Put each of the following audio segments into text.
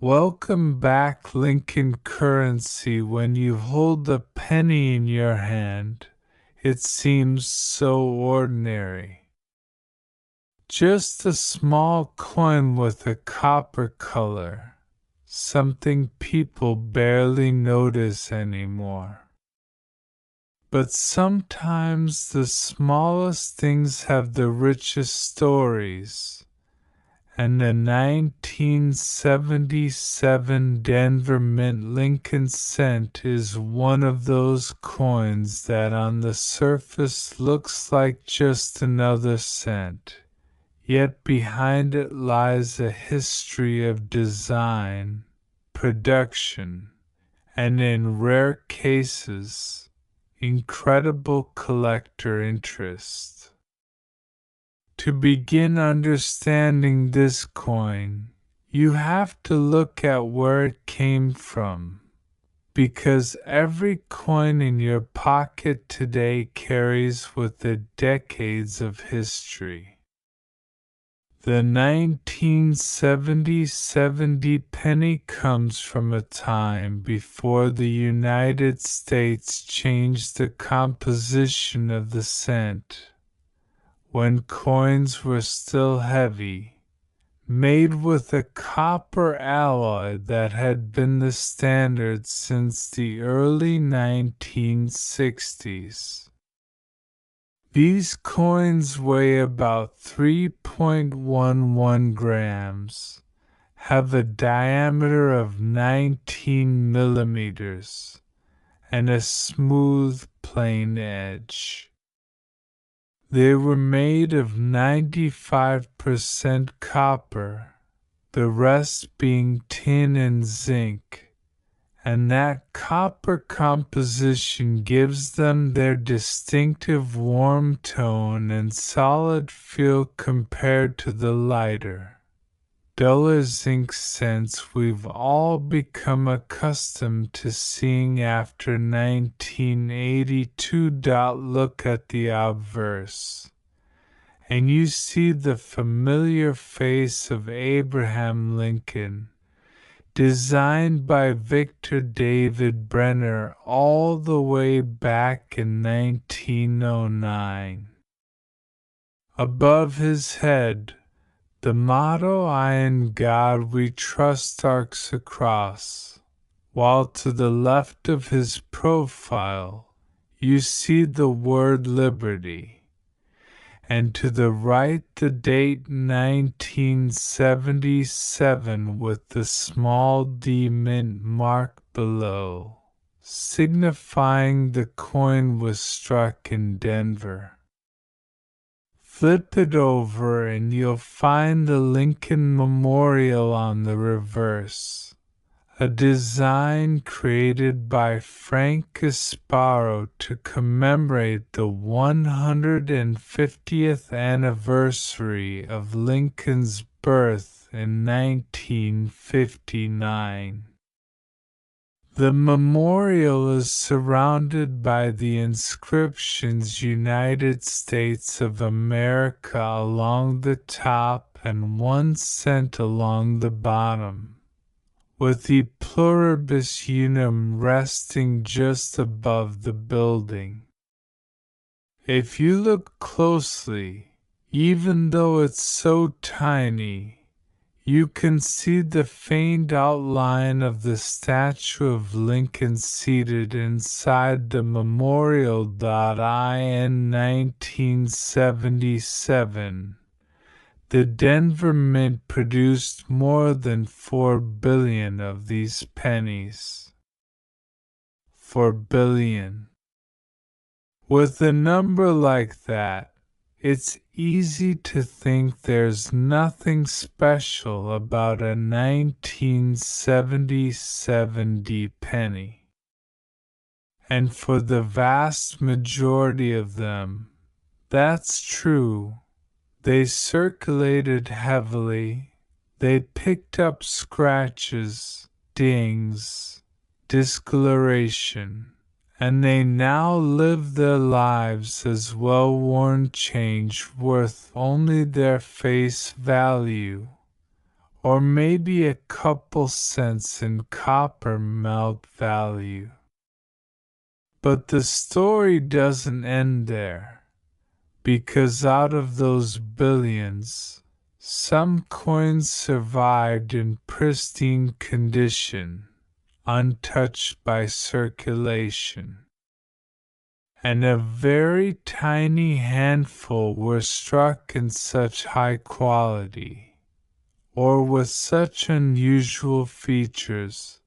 Welcome back, Lincoln currency. When you hold a penny in your hand, it seems so ordinary. Just a small coin with a copper color, something people barely notice anymore. But sometimes the smallest things have the richest stories. And the 1977 Denver Mint Lincoln cent is one of those coins that on the surface looks like just another cent, yet behind it lies a history of design, production, and in rare cases, incredible collector interest. To begin understanding this coin, you have to look at where it came from, because every coin in your pocket today carries with it decades of history. The 1970 penny comes from a time before the United States changed the composition of the cent, when coins were still heavy, made with a copper alloy that had been the standard since the early 1960s. These coins weigh about 3.11 grams, have a diameter of 19 millimeters, and a smooth, plain edge. They were made of 95% copper, the rest being tin and zinc, and that copper composition gives them their distinctive warm tone and solid feel compared to the lighter, duller zinc cents we've all become accustomed to seeing after 1982. Look at the obverse, and you see the familiar face of Abraham Lincoln, designed by Victor David Brenner all the way back in 1909. Above his head, the motto "I in God we trust" arcs across, while to the left of his profile you see the word liberty, and to the right the date 1977 with the small D mint mark below, signifying the coin was struck in Denver. Flip it over and you'll find the Lincoln Memorial on the reverse, a design created by Frank Gasparo to commemorate the 150th anniversary of Lincoln's birth in 1959. The memorial is surrounded by the inscriptions United States of America along the top and 1 cent along the bottom, with the pluribus unum resting just above the building. If you look closely, even though it's so tiny, you can see the faint outline of the statue of Lincoln seated inside the memorial. In 1977, the Denver Mint produced more than 4 billion of these pennies. 4 billion. With a number like that, it's easy to think there's nothing special about a 1977 penny. And for the vast majority of them, that's true. They circulated heavily, they picked up scratches, dings, discoloration, and they now live their lives as well-worn change worth only their face value, or maybe a couple cents in copper melt value. But the story doesn't end there, because out of those billions, some coins survived in pristine condition, untouched by circulation. And a very tiny handful were struck in such high quality, or with such unusual features,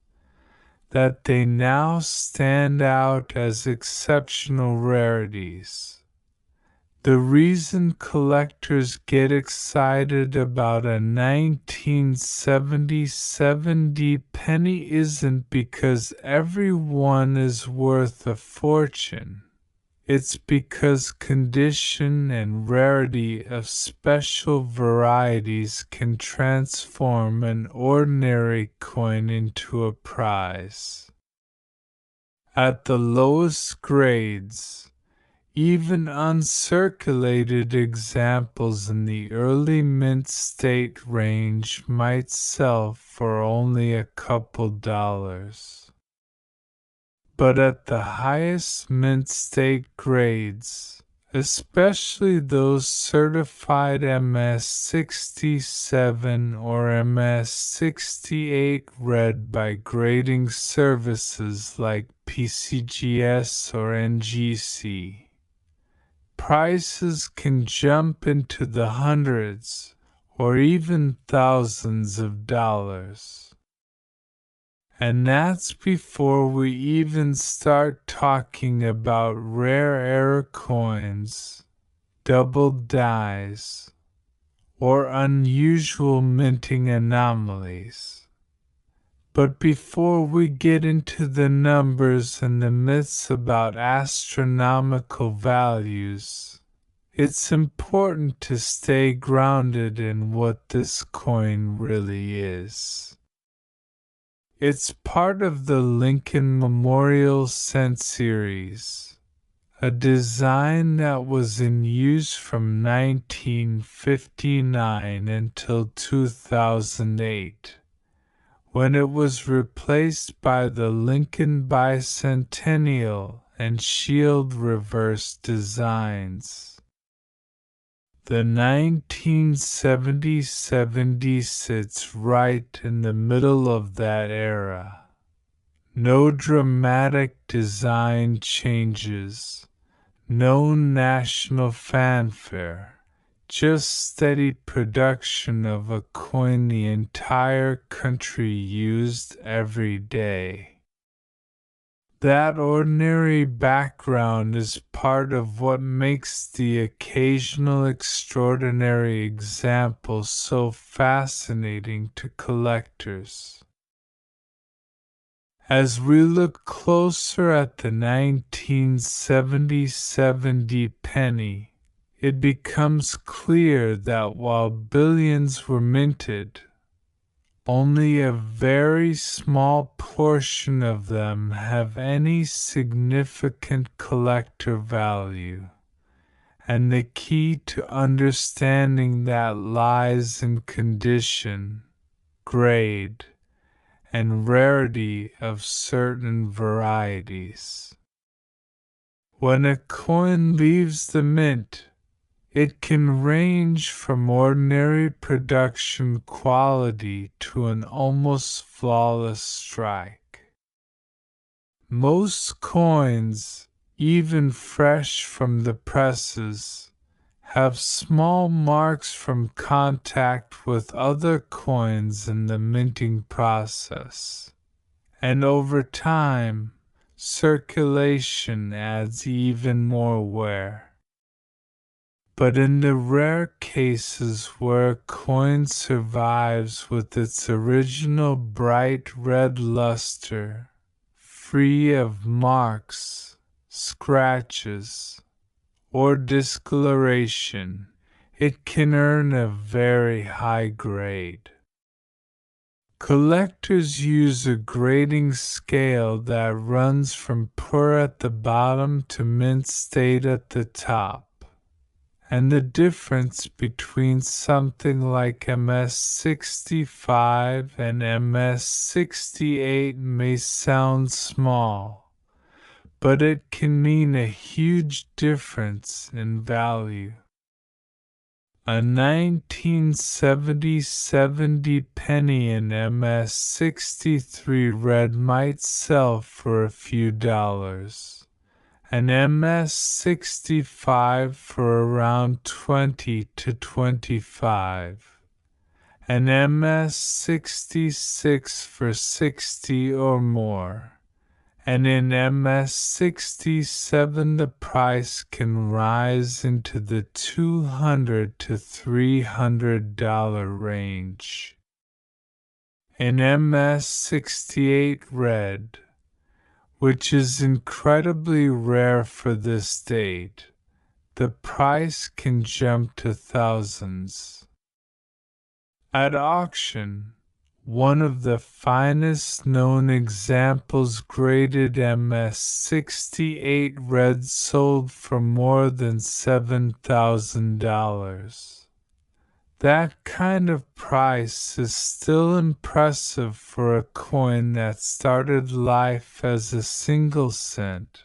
that they now stand out as exceptional rarities. The reason collectors get excited about a 1977 penny isn't because every one is worth a fortune. It's because condition and rarity of special varieties can transform an ordinary coin into a prize. At the lowest grades, even uncirculated examples in the early mint state range might sell for only a couple dollars. But at the highest mint state grades, especially those certified MS-67 or MS-68 read by grading services like PCGS or NGC, prices can jump into the hundreds or even thousands of dollars. And that's before we even start talking about rare error coins, double dies, or unusual minting anomalies. But before we get into the numbers and the myths about astronomical values, it's important to stay grounded in what this coin really is. It's part of the Lincoln Memorial Cent series, a design that was in use from 1959 until 2008, when it was replaced by the Lincoln Bicentennial and Shield reverse designs. The 1970 sits right in the middle of that era. No dramatic design changes, no national fanfare, just steady production of a coin the entire country used every day. That ordinary background is part of what makes the occasional extraordinary example so fascinating to collectors. As we look closer at the 1977 penny, it becomes clear that while billions were minted, only a very small portion of them have any significant collector value, and the key to understanding that lies in condition, grade, and rarity of certain varieties. When a coin leaves the mint, it can range from ordinary production quality to an almost flawless strike. Most coins, even fresh from the presses, have small marks from contact with other coins in the minting process, and over time, circulation adds even more wear. But in the rare cases where a coin survives with its original bright red luster, free of marks, scratches, or discoloration, it can earn a very high grade. Collectors use a grading scale that runs from poor at the bottom to mint state at the top. and the difference between something like MS-65 and MS-68 may sound small, but it can mean a huge difference in value. A 1970 penny in MS-63 red might sell for a few dollars, an MS-65 for around 20 to 25, an MS-66 for 60 or more. And in MS-67 the price can rise into the $200 to $300 range. In MS-68 red, which is incredibly rare for this date, the price can jump to thousands. At auction, one of the finest known examples, graded MS-68 red, sold for more than $7,000. That kind of price is still impressive for a coin that started life as a single cent.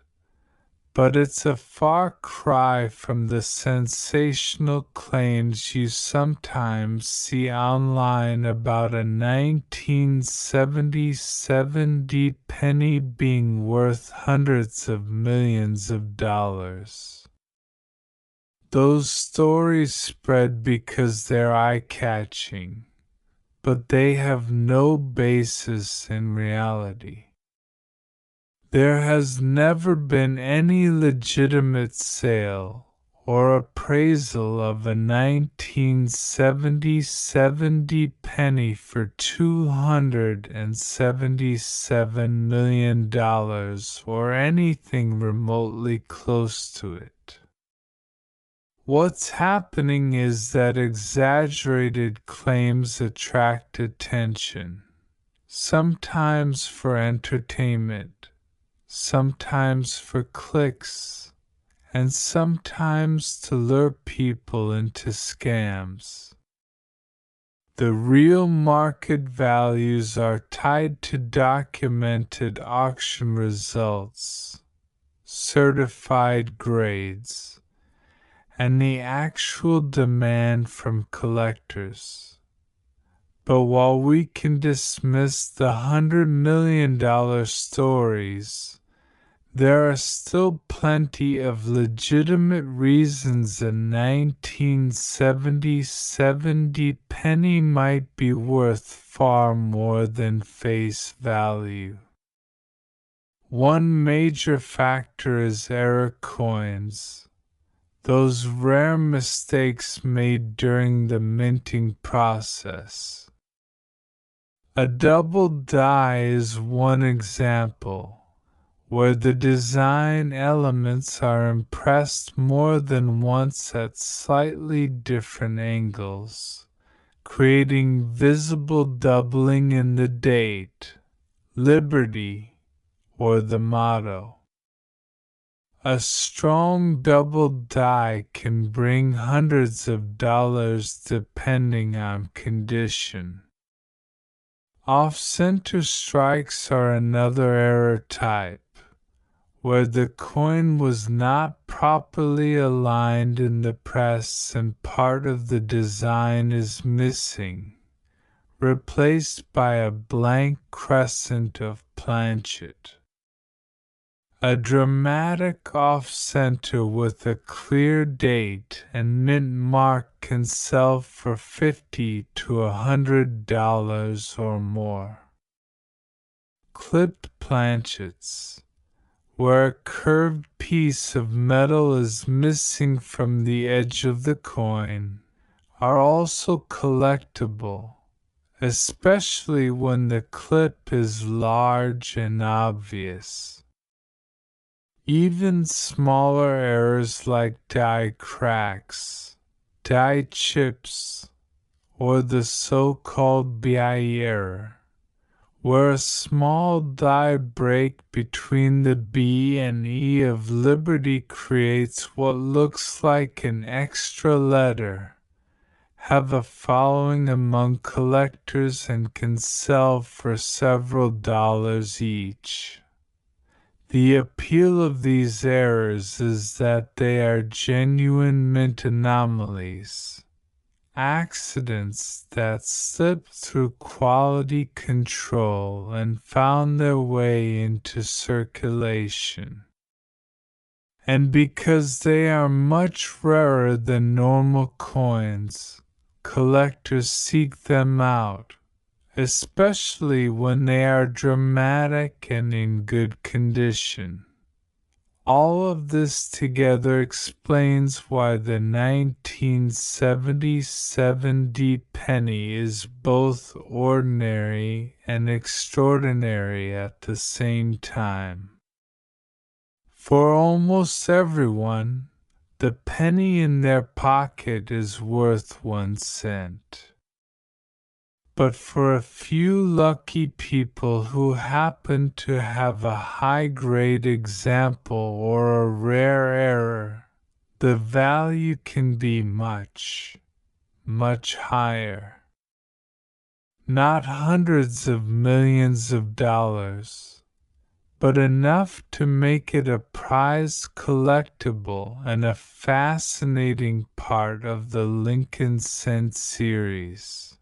But it's a far cry from the sensational claims you sometimes see online about a 1970 penny being worth hundreds of millions of dollars. Those stories spread because they're eye-catching, but they have no basis in reality. There has never been any legitimate sale or appraisal of a 1970 penny for $277 million or anything remotely close to it. What's happening is that exaggerated claims attract attention, sometimes for entertainment, sometimes for clicks, and sometimes to lure people into scams. The real market values are tied to documented auction results, certified grades, and the actual demand from collectors. But while we can dismiss the $100 million stories, there are still plenty of legitimate reasons a 1970 penny might be worth far more than face value. One major factor is error coins, those rare mistakes made during the minting process. A double die is one example, where the design elements are impressed more than once at slightly different angles, creating visible doubling in the date, liberty, or the motto. A strong double die can bring hundreds of dollars depending on condition. Off-center strikes are another error type, where the coin was not properly aligned in the press and part of the design is missing, replaced by a blank crescent of planchet. A dramatic off-center with a clear date and mint mark can sell for $50 to $100 or more. Clipped planchets, where a curved piece of metal is missing from the edge of the coin, are also collectible, especially when the clip is large and obvious. Even smaller errors like die cracks, die chips, or the so-called BI error, where a small die break between the B and E of Liberty creates what looks like an extra letter, have a following among collectors and can sell for several dollars each. The appeal of these errors is that they are genuine mint anomalies, accidents that slipped through quality control and found their way into circulation. And because they are much rarer than normal coins, collectors seek them out, especially when they are dramatic and in good condition. All of this together explains why the 1977 D penny is both ordinary and extraordinary at the same time. For almost everyone, the penny in their pocket is worth 1 cent. But for a few lucky people who happen to have a high-grade example or a rare error, the value can be much, much higher. Not hundreds of millions of dollars, but enough to make it a prized collectible and a fascinating part of the Lincoln Cent series.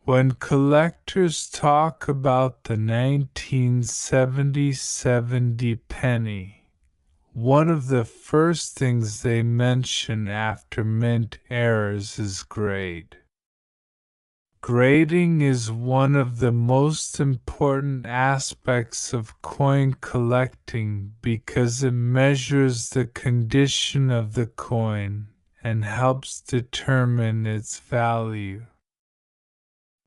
When collectors talk about the 1970 penny, one of the first things they mention after mint errors is grade. Grading is one of the most important aspects of coin collecting because it measures the condition of the coin and helps determine its value.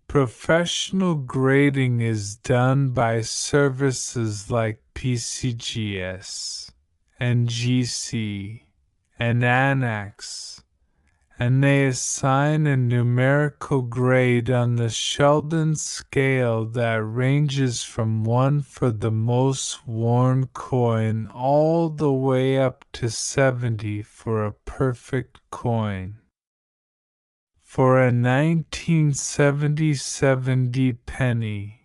Professional grading is done by services like PCGS, NGC, and ANAX, and they assign a numerical grade on the Sheldon scale that ranges from 1 for the most worn coin all the way up to 70 for a perfect coin. For a 1977 D penny,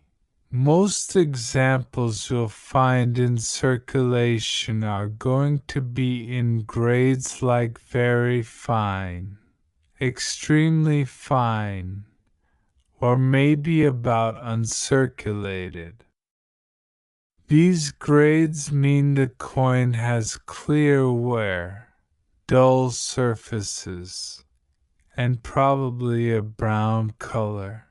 most examples you'll find in circulation are going to be in grades like very fine, extremely fine, or maybe about uncirculated. These grades mean the coin has clear wear, dull surfaces, and probably a brown color.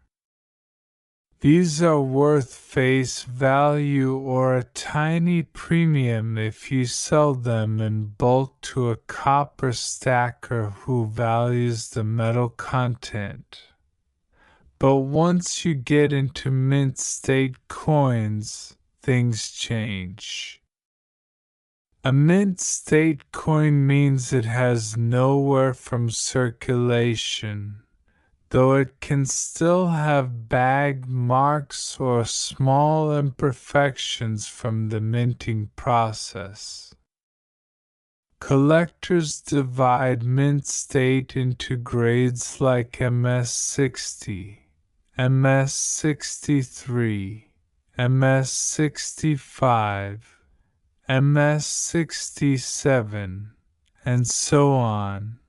These are worth face value or a tiny premium if you sell them in bulk to a copper stacker who values the metal content. But once you get into mint state coins, things change. A mint state coin means it has nowhere from circulation, though it can still have bag marks or small imperfections from the minting process. Collectors divide mint state into grades like MS60, MS63, MS65, MS67, and so on,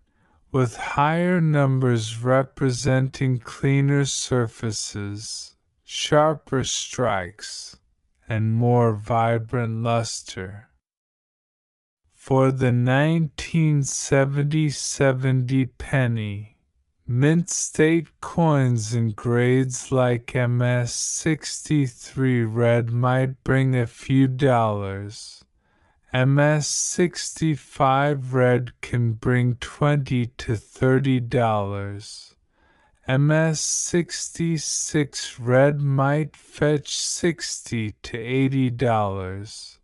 with higher numbers representing cleaner surfaces, sharper strikes, and more vibrant luster. For the 1977 D penny, mint state coins in grades like MS63 red might bring a few dollars. MS65 red can bring $20 to $30. MS66 red might fetch $60 to $80.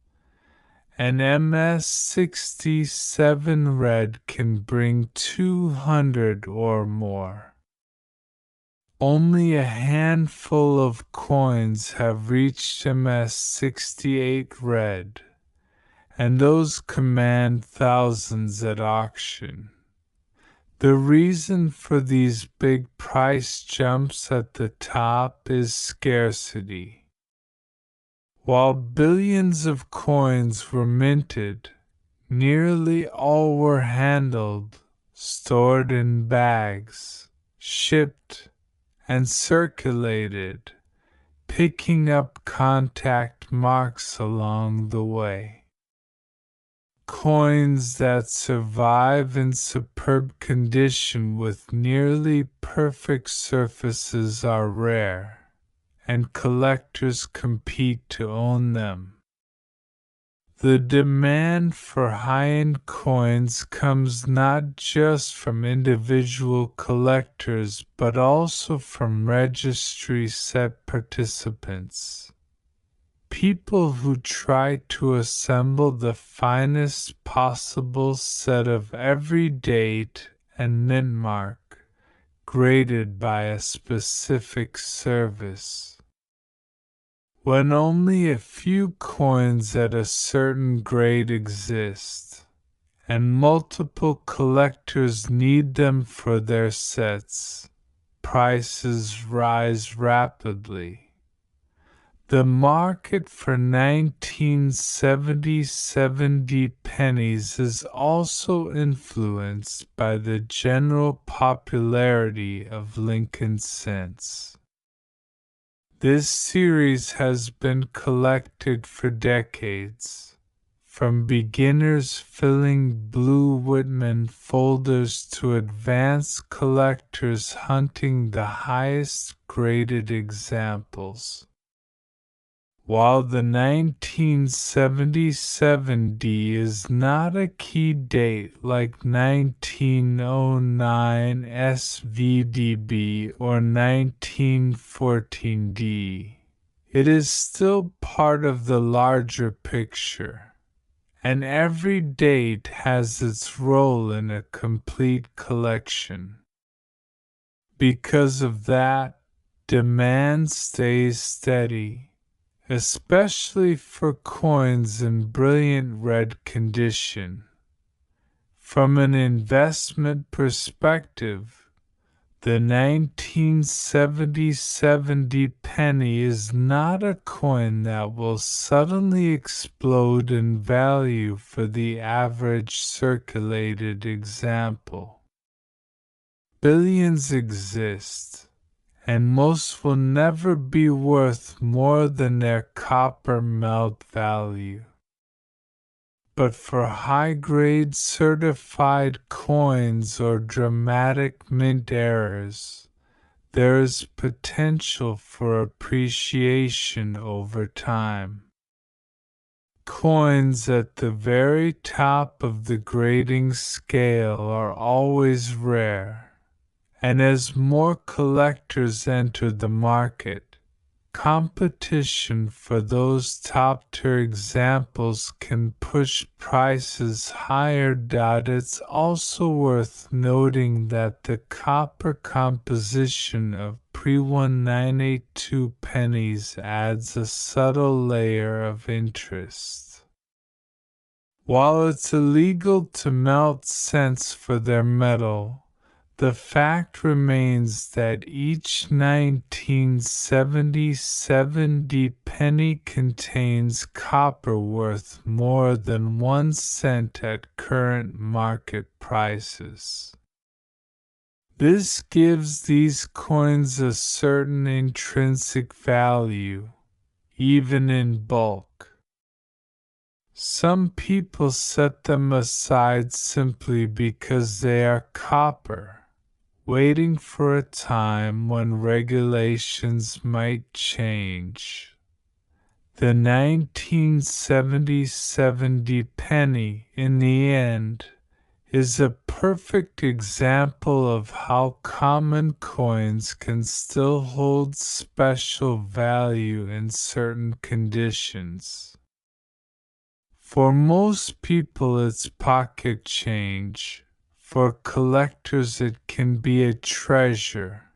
And MS67 red can bring 200 or more. Only a handful of coins have reached MS-68 red, and those command thousands at auction. The reason for these big price jumps at the top is scarcity. While billions of coins were minted, nearly all were handled, stored in bags, shipped, and circulated, picking up contact marks along the way. Coins that survive in superb condition with nearly perfect surfaces are rare, and collectors compete to own them. The demand for high-end coins comes not just from individual collectors but also from registry set participants. People who try to assemble the finest possible set of every date and mint mark, graded by a specific service. When only a few coins at a certain grade exist, and multiple collectors need them for their sets, prices rise rapidly. The market for 1970 pennies is also influenced by the general popularity of Lincoln cents. This series has been collected for decades, from beginners filling Blue Whitman folders to advanced collectors hunting the highest graded examples. While the 1977 D is not a key date like 1909 SVDB or 1914 D, it is still part of the larger picture, and every date has its role in a complete collection. Because of that, demand stays steady, especially for coins in brilliant red condition. From an investment perspective, the 1970 penny is not a coin that will suddenly explode in value for the average circulated example. Billions exist, and most will never be worth more than their copper melt value. But for high-grade certified coins or dramatic mint errors, there is potential for appreciation over time. Coins at the very top of the grading scale are always rare. And as more collectors enter the market, competition for those top-tier examples can push prices higher. It's also worth noting that the copper composition of pre-1982 pennies adds a subtle layer of interest. While it's illegal to melt cents for their metal, the fact remains that each 1970 penny contains copper worth more than 1 cent at current market prices. This gives these coins a certain intrinsic value, even in bulk. Some people set them aside simply because they are copper, waiting for a time when regulations might change. The 1970 penny, in the end, is a perfect example of how common coins can still hold special value in certain conditions. For most people it's pocket change. For collectors it can be a treasure,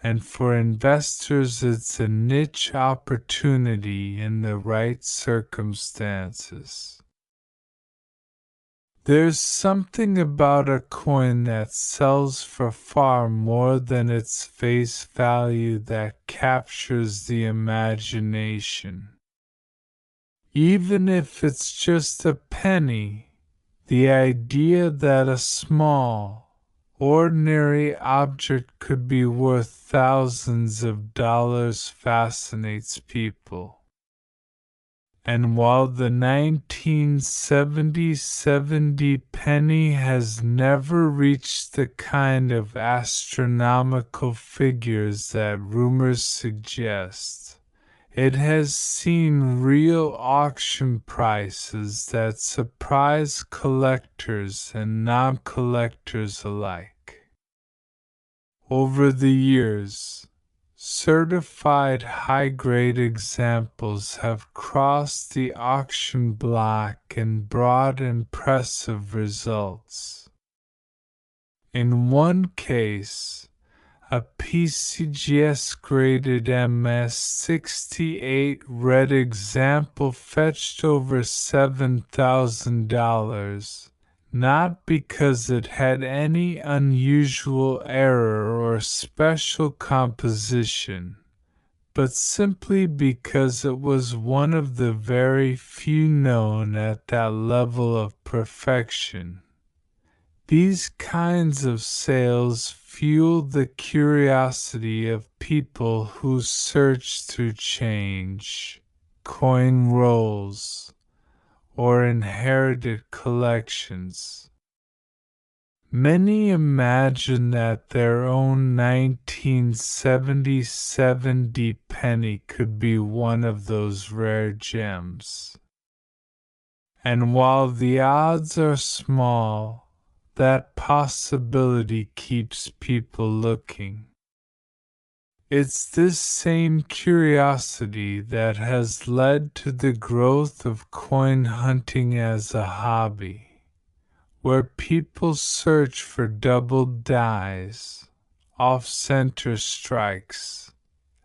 and for investors it's a niche opportunity in the right circumstances. There's something about a coin that sells for far more than its face value that captures the imagination. Even if it's just a penny, the idea that a small, ordinary object could be worth thousands of dollars fascinates people. And while the 1970 penny has never reached the kind of astronomical figures that rumors suggest, it has seen real auction prices that surprise collectors and non-collectors alike. Over the years, certified high-grade examples have crossed the auction block and brought impressive results. In one case, a PCGS-graded MS-68 red example fetched over $7,000. Not because it had any unusual error or special composition, but simply because it was one of the very few known at that level of perfection. These kinds of sales fuel the curiosity of people who search through change, coin rolls, or inherited collections. Many imagine that their own 1970 penny could be one of those rare gems. And while the odds are small, that possibility keeps people looking. It's this same curiosity that has led to the growth of coin hunting as a hobby, where people search for doubled dies, off-center strikes,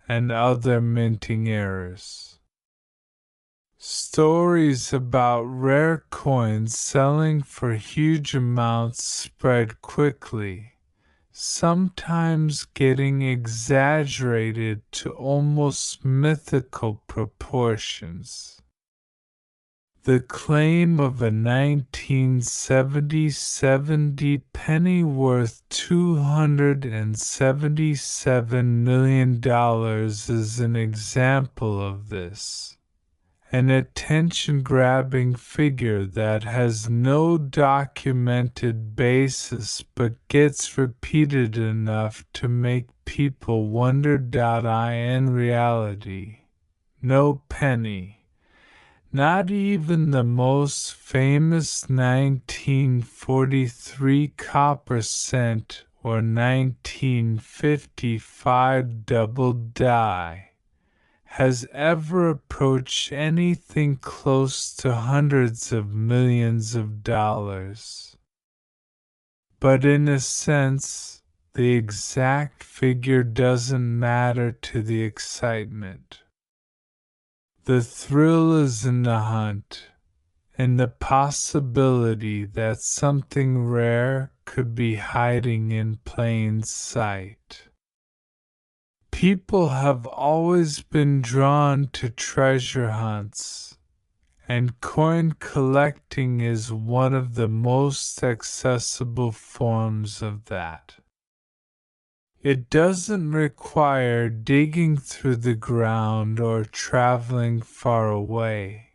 and other minting errors. Stories about rare coins selling for huge amounts spread quickly, sometimes getting exaggerated to almost mythical proportions. The claim of a 1970 penny worth $277 million is an example of this. An attention-grabbing figure that has no documented basis but gets repeated enough to make people wonder. In reality, no penny, not even the most famous 1943 copper cent or 1955 double die, has ever approached anything close to hundreds of millions of dollars. But in a sense, the exact figure doesn't matter to the excitement. The thrill is in the hunt, in the possibility that something rare could be hiding in plain sight. People have always been drawn to treasure hunts, and coin collecting is one of the most accessible forms of that. It doesn't require digging through the ground or traveling far away.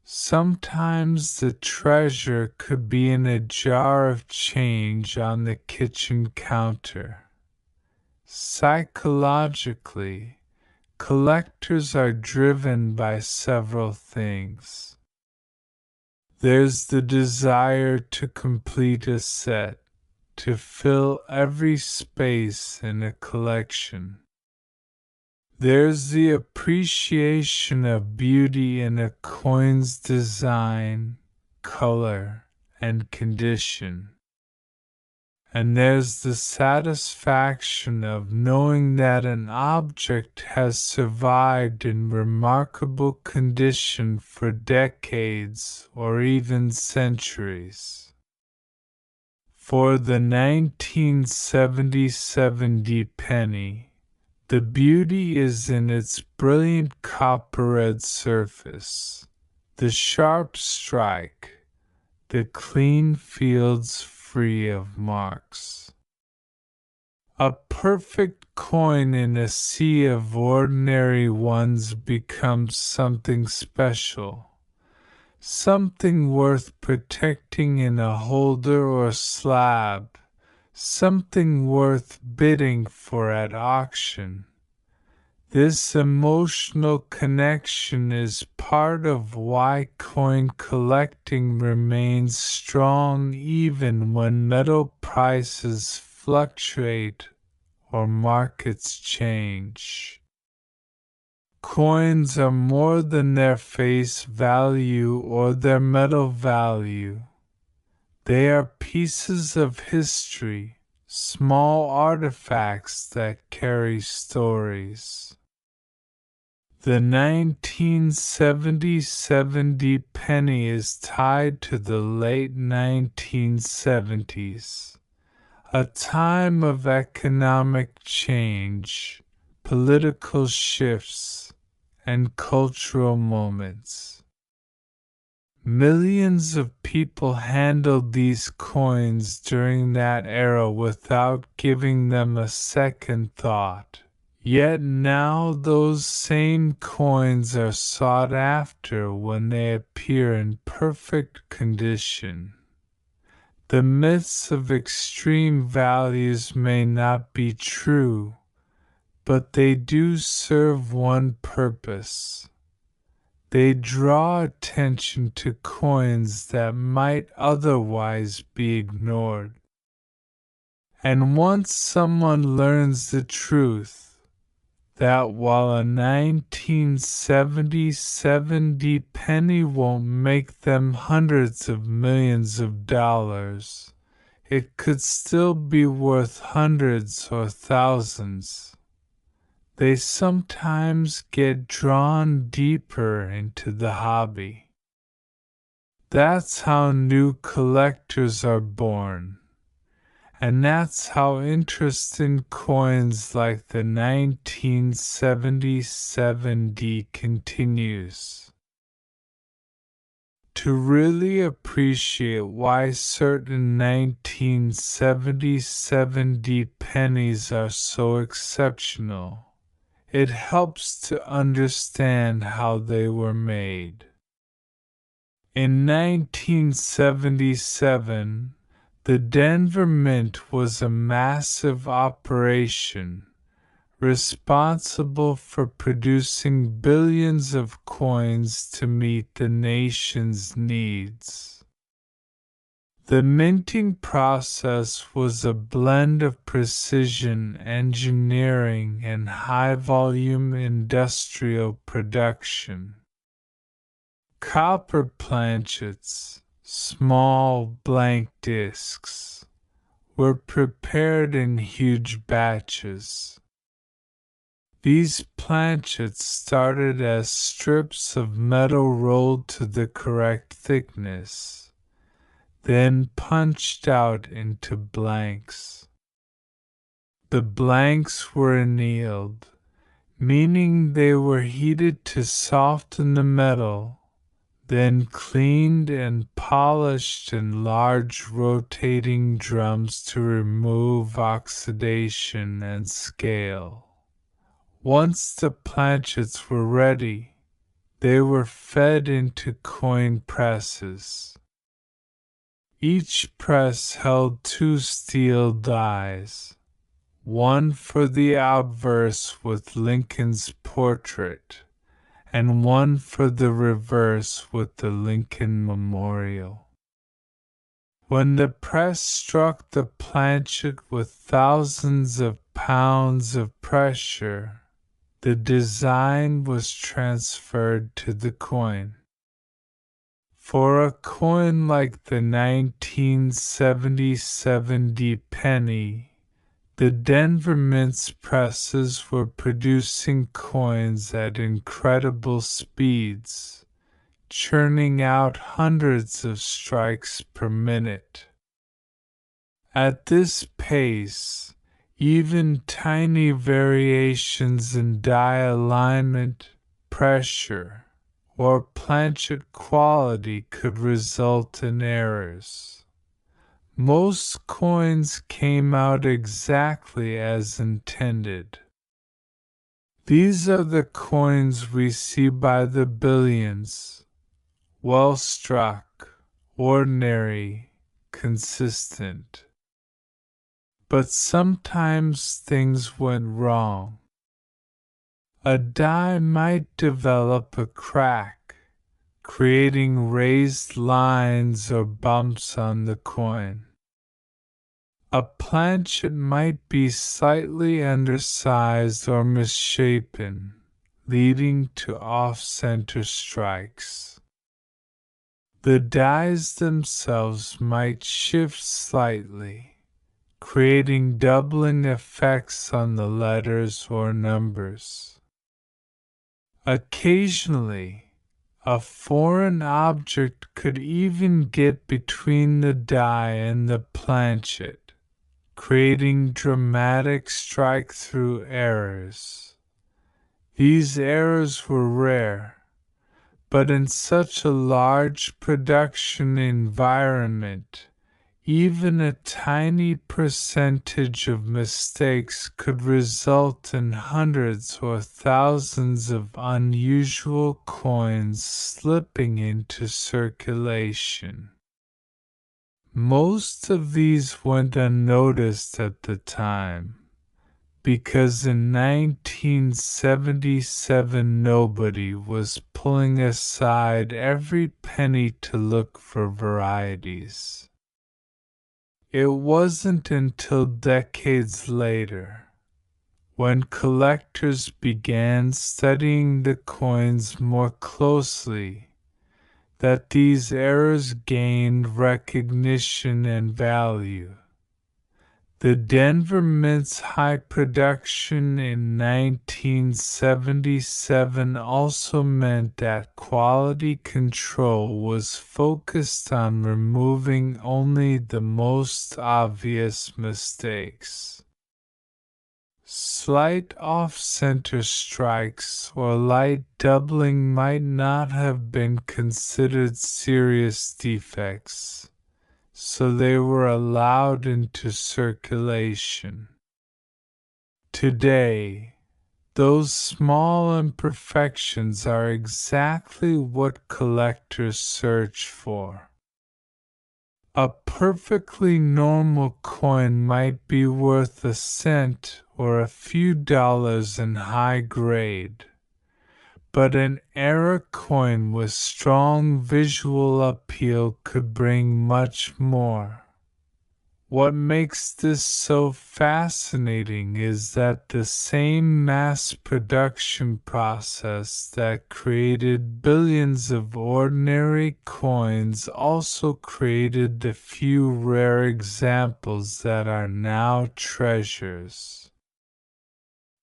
Sometimes the treasure could be in a jar of change on the kitchen counter. Psychologically, collectors are driven by several things. There's the desire to complete a set, to fill every space in a collection. There's the appreciation of beauty in a coin's design, color, and condition. And there's the satisfaction of knowing that an object has survived in remarkable condition for decades or even centuries. For the 1977 penny, the beauty is in its brilliant copper-red surface, the sharp strike, the clean fields free of marks. A perfect coin in a sea of ordinary ones becomes something special, something worth protecting in a holder or slab, something worth bidding for at auction. This emotional connection is part of why coin collecting remains strong even when metal prices fluctuate or markets change. Coins are more than their face value or their metal value. They are pieces of history, small artifacts that carry stories. The 1977 penny is tied to the late 1970s, a time of economic change, political shifts, and cultural moments. Millions of people handled these coins during that era without giving them a second thought. Yet now those same coins are sought after when they appear in perfect condition. The myths of extreme values may not be true, but they do serve one purpose. They draw attention to coins that might otherwise be ignored. And once someone learns the truth, that while a 1977 penny won't make them hundreds of millions of dollars, it could still be worth hundreds or thousands. They sometimes get drawn deeper into the hobby. That's how new collectors are born. And that's how interest in coins like the 1977 continues. To really appreciate why certain 1977 pennies are so exceptional, it helps to understand how they were made. In 1977, the Denver Mint was a massive operation, responsible for producing billions of coins to meet the nation's needs. The minting process was a blend of precision engineering and high-volume industrial production. Copper planchets, small blank discs, were prepared in huge batches. These planchets started as strips of metal rolled to the correct thickness, then punched out into blanks. The blanks were annealed, meaning they were heated to soften the metal, then cleaned and polished in large rotating drums to remove oxidation and scale. Once the planchets were ready, they were fed into coin presses. Each press held two steel dies, one for the obverse with Lincoln's portrait, and one for the reverse with the Lincoln Memorial. When the press struck the planchet with thousands of pounds of pressure, the design was transferred to the coin. For a coin like the 1977 penny, the Denver Mint's presses were producing coins at incredible speeds, churning out hundreds of strikes per minute. At this pace, even tiny variations in die alignment, pressure, or planchet quality could result in errors. Most coins came out exactly as intended. These are the coins we see by the billions, well struck, ordinary, consistent. But sometimes things went wrong. A die might develop a crack, creating raised lines or bumps on the coin. A planchet might be slightly undersized or misshapen, leading to off-center strikes. The dies themselves might shift slightly, creating doubling effects on the letters or numbers. Occasionally, a foreign object could even get between the die and the planchet, creating dramatic strike-through errors. These errors were rare, but in such a large production environment, even a tiny percentage of mistakes could result in hundreds or thousands of unusual coins slipping into circulation. Most of these went unnoticed at the time, because in 1977 nobody was pulling aside every penny to look for varieties. It wasn't until decades later, when collectors began studying the coins more closely, that these errors gained recognition and value. The Denver Mint's high production in 1977 also meant that quality control was focused on removing only the most obvious mistakes. Slight off-center strikes or light doubling might not have been considered serious defects, so they were allowed into circulation. Today, those small imperfections are exactly what collectors search for. A perfectly normal coin might be worth a cent or a few dollars in high grade, but an error coin with strong visual appeal could bring much more. What makes this so fascinating is that the same mass production process that created billions of ordinary coins also created the few rare examples that are now treasures.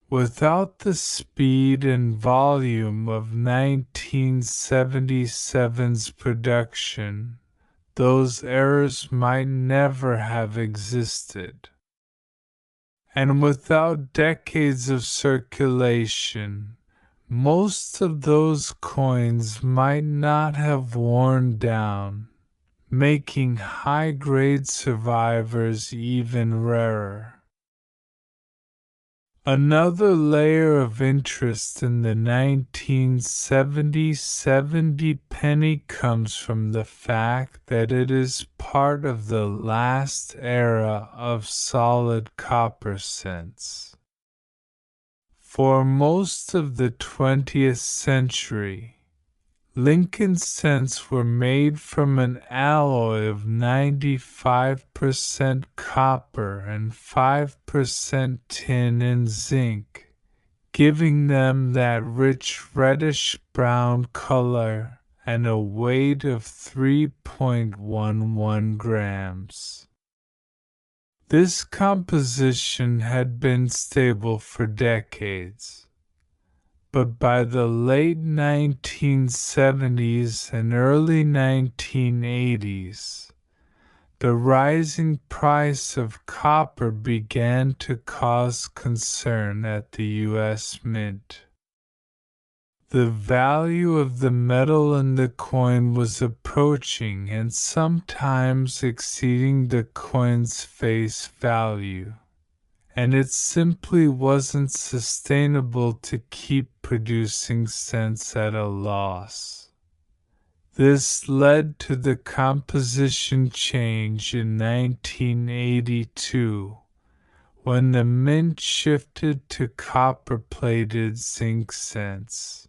Without the speed and volume of 1977's production, those errors might never have existed. And without decades of circulation, most of those coins might not have worn down, making high-grade survivors even rarer. Another layer of interest in the 1970 penny comes from the fact that it is part of the last era of solid copper cents. For most of the 20th century, Lincoln cents were made from an alloy of 95% copper and 5% tin and zinc, giving them that rich reddish-brown color and a weight of 3.11 grams. This composition had been stable for decades, but by the late 1970s and early 1980s, the rising price of copper began to cause concern at the U.S. Mint. The value of the metal in the coin was approaching and sometimes exceeding the coin's face value, and it simply wasn't sustainable to keep producing cents at a loss. This led to the composition change in 1982, when the mint shifted to copper-plated zinc cents.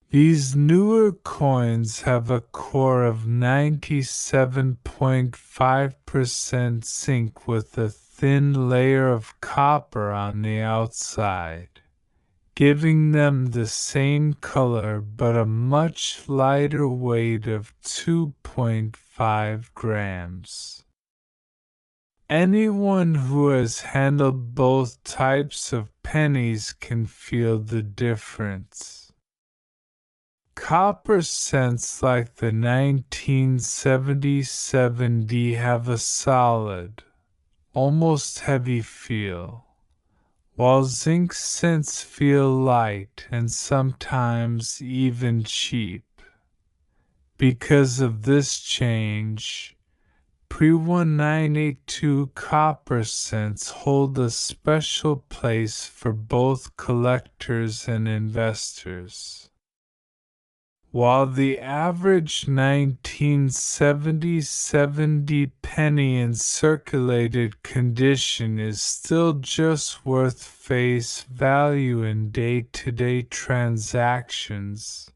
These newer coins have a core of 97.5% zinc with a thin layer of copper on the outside, giving them the same color but a much lighter weight of 2.5 grams. Anyone who has handled both types of pennies can feel the difference. Copper cents like the 1977D have a solid, almost heavy feel, while zinc cents feel light and sometimes even cheap. Because of this change, pre-1982 copper cents hold a special place for both collectors and investors. While the average 1970 penny in circulated condition is still just worth face value in day-to-day transactions,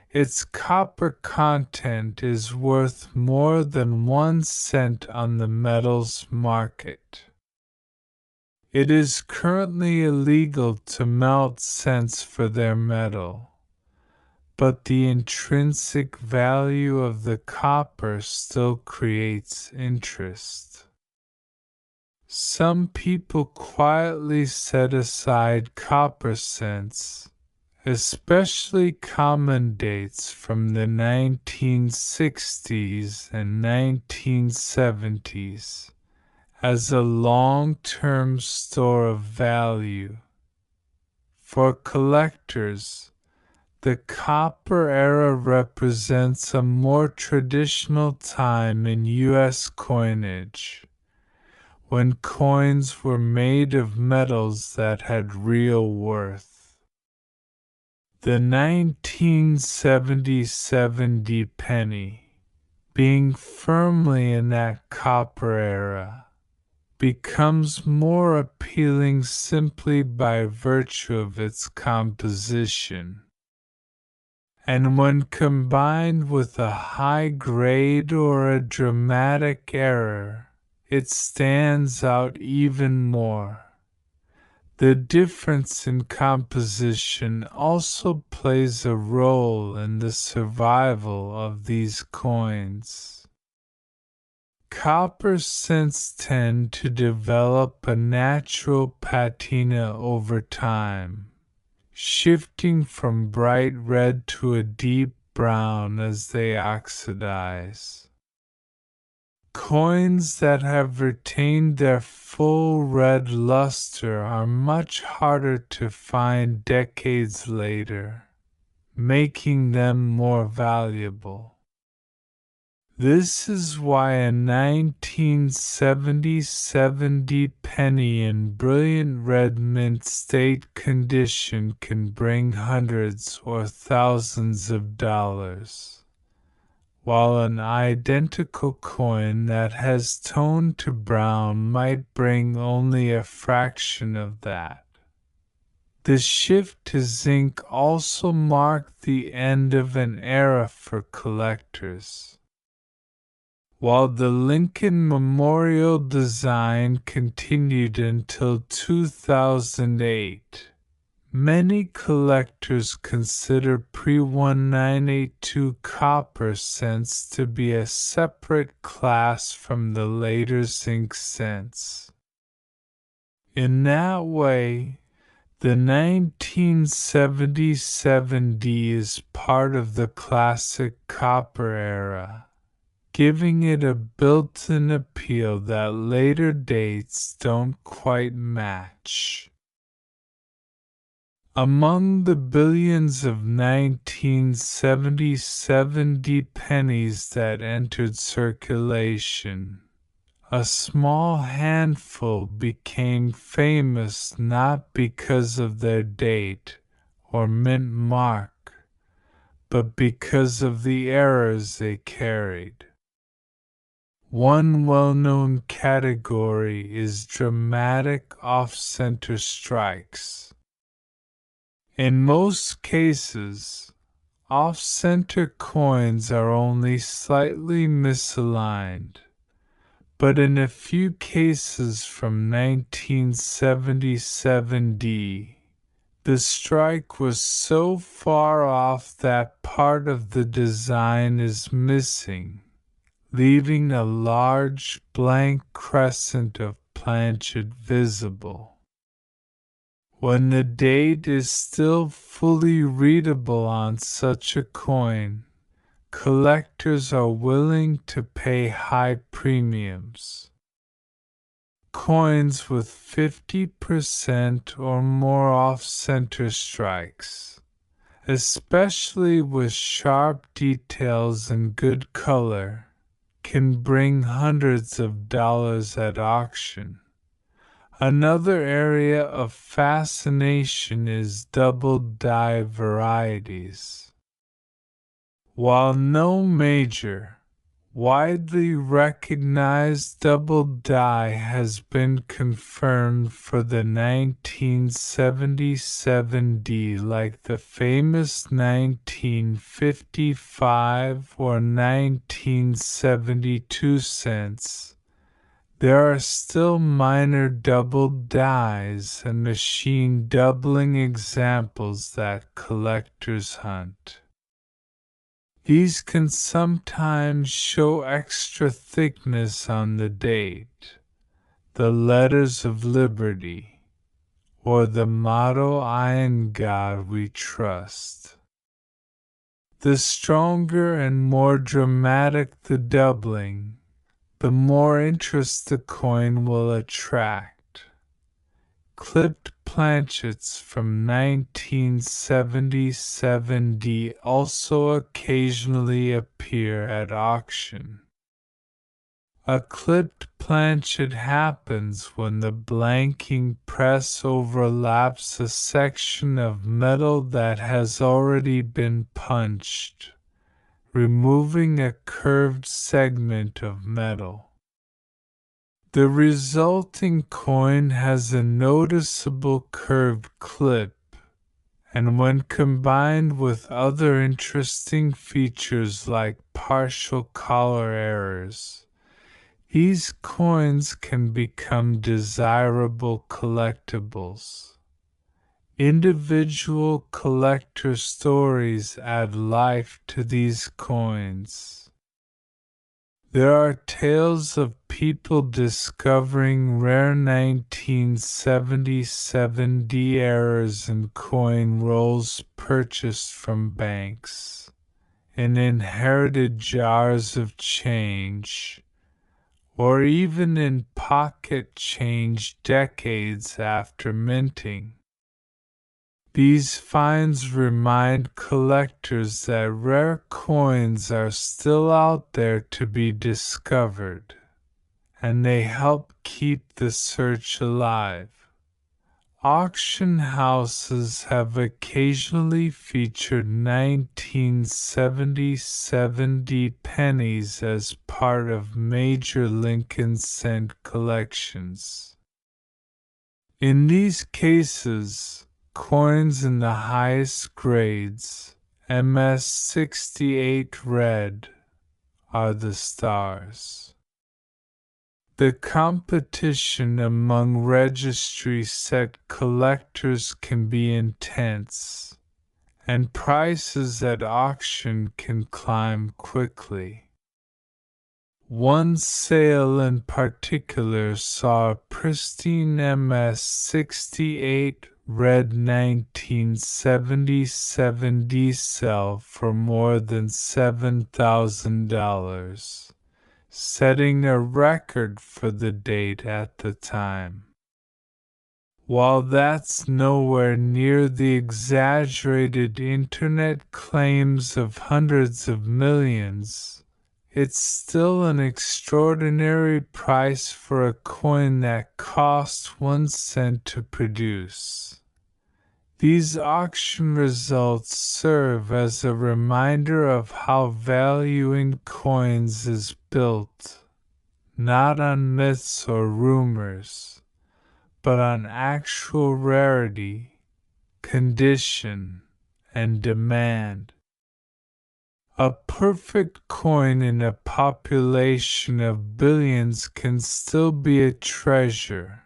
its copper content is worth more than 1 cent on the metals market. It is currently illegal to melt cents for their metal, but the intrinsic value of the copper still creates interest. Some people quietly set aside copper cents, especially common dates from the 1960s and 1970s, as a long-term store of value. For collectors, the copper era represents a more traditional time in U.S. coinage, when coins were made of metals that had real worth. The 1977 penny, being firmly in that copper era, becomes more appealing simply by virtue of its composition. And when combined with a high grade or a dramatic error, it stands out even more. The difference in composition also plays a role in the survival of these coins. Copper cents tend to develop a natural patina over time, shifting from bright red to a deep brown as they oxidize. Coins that have retained their full red luster are much harder to find decades later, making them more valuable. This is why a 1977 penny in brilliant red mint state condition can bring hundreds or thousands of dollars, while an identical coin that has toned to brown might bring only a fraction of that. The shift to zinc also marked the end of an era for collectors. While the Lincoln Memorial design continued until 2008, Many collectors consider pre-1982 copper cents to be a separate class from the later zinc cents. In that way, the 1977 D is part of the classic copper era, giving it a built-in appeal that later dates don't quite match. Among the billions of 1977 D pennies that entered circulation, a small handful became famous not because of their date or mint mark, but because of the errors they carried. One well-known category is dramatic off-center strikes. In most cases, off-center coins are only slightly misaligned, but in a few cases from 1977 D, the strike was so far off that part of the design is missing, leaving a large blank crescent of planchet visible. When the date is still fully readable on such a coin, collectors are willing to pay high premiums. Coins with 50% or more off-center strikes, especially with sharp details and good color, can bring hundreds of dollars at auction. Another area of fascination is double die varieties. While no major, widely recognized double die has been confirmed for the 1977 D like the famous 1955 or 1972 cents, there are still minor double dies and machine doubling examples that collectors hunt. These can sometimes show extra thickness on the date, the letters of liberty, or the motto "I in God we trust." The stronger and more dramatic the doubling, the more interest the coin will attract. Clipped planchets from 1977 D also occasionally appear at auction. A clipped planchet happens when the blanking press overlaps a section of metal that has already been punched, removing a curved segment of metal. The resulting coin has a noticeable curved clip, and when combined with other interesting features like partial color errors, these coins can become desirable collectibles. Individual collector stories add life to these coins. There are tales of people discovering rare 1977 D errors in coin rolls purchased from banks, in inherited jars of change, or even in pocket change decades after minting. These finds remind collectors that rare coins are still out there to be discovered, and they help keep the search alive. Auction houses have occasionally featured 1977 D pennies as part of major Lincoln cent collections. In these cases, coins in the highest grades, MS-68 red, are the stars. The competition among registry set collectors can be intense, and prices at auction can climb quickly. One sale in particular saw a pristine MS-68 red 1977 D sell for more than $7,000, setting a record for the date at the time. While that's nowhere near the exaggerated internet claims of hundreds of millions, it's still an extraordinary price for a coin that cost 1 cent to produce. These auction results serve as a reminder of how value in coins is built, not on myths or rumors, but on actual rarity, condition, and demand. A perfect coin in a population of billions can still be a treasure,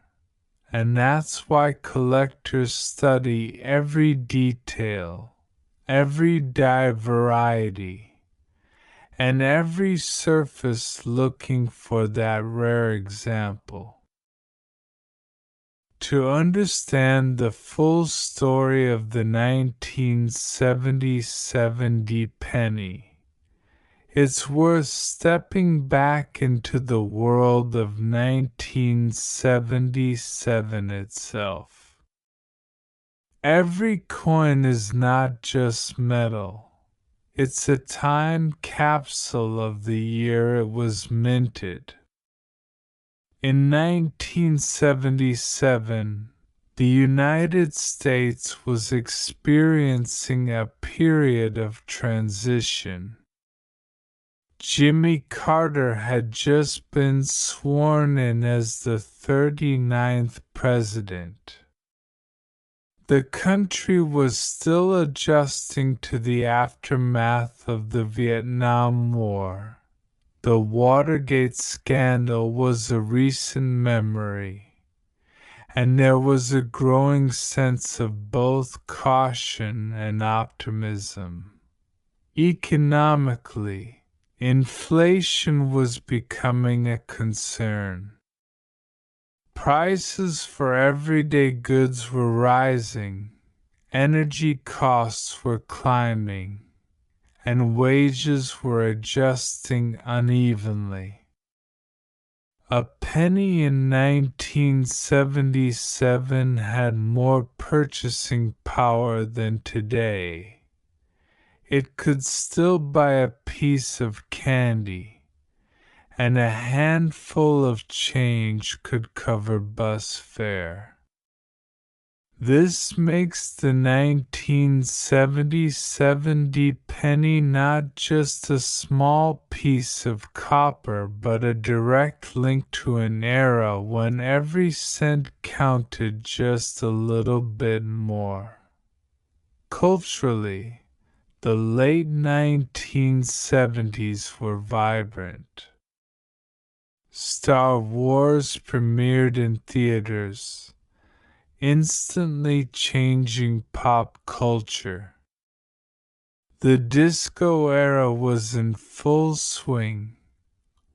and that's why collectors study every detail, every die variety, and every surface looking for that rare example. To understand the full story of the 1977 penny, it's worth stepping back into the world of 1977 itself. Every coin is not just metal, it's a time capsule of the year it was minted. In 1977, the United States was experiencing a period of transition. Jimmy Carter had just been sworn in as the 39th president. The country was still adjusting to the aftermath of the Vietnam War. The Watergate scandal was a recent memory, and there was a growing sense of both caution and optimism. Economically, inflation was becoming a concern. Prices for everyday goods were rising, energy costs were climbing, and wages were adjusting unevenly. A penny in 1977 had more purchasing power than today. It could still buy a piece of candy, and a handful of change could cover bus fare. This makes the 1977 penny not just a small piece of copper but a direct link to an era when every cent counted just a little bit more. Culturally, the late 1970s were vibrant. Star Wars premiered in theaters, instantly changing pop culture. The disco era was in full swing,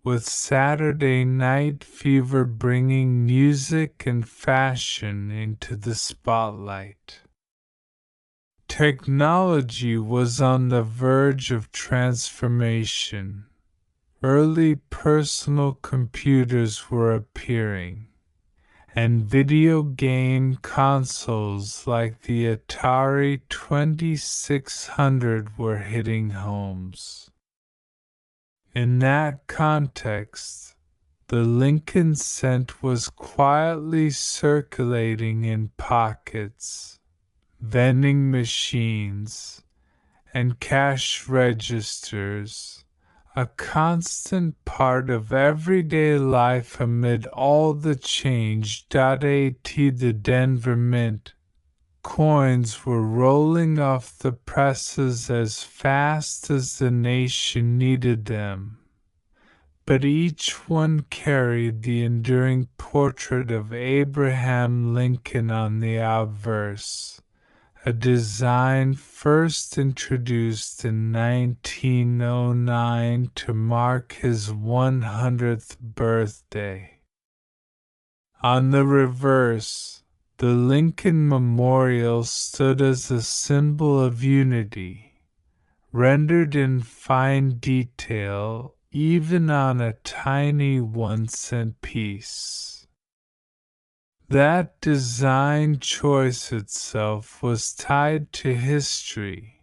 with Saturday Night Fever bringing music and fashion into the spotlight. Technology was on the verge of transformation. Early personal computers were appearing, and video game consoles like the Atari 2600 were hitting homes. In that context, the Lincoln cent was quietly circulating in pockets, vending machines, and cash registers, a constant part of everyday life amid all the change. At the Denver Mint, coins were rolling off the presses as fast as the nation needed them, but each one carried the enduring portrait of Abraham Lincoln on the obverse, a design first introduced in 1909 to mark his 100th birthday. On the reverse, the Lincoln Memorial stood as a symbol of unity, rendered in fine detail even on a tiny 1-cent piece. That design choice itself was tied to history.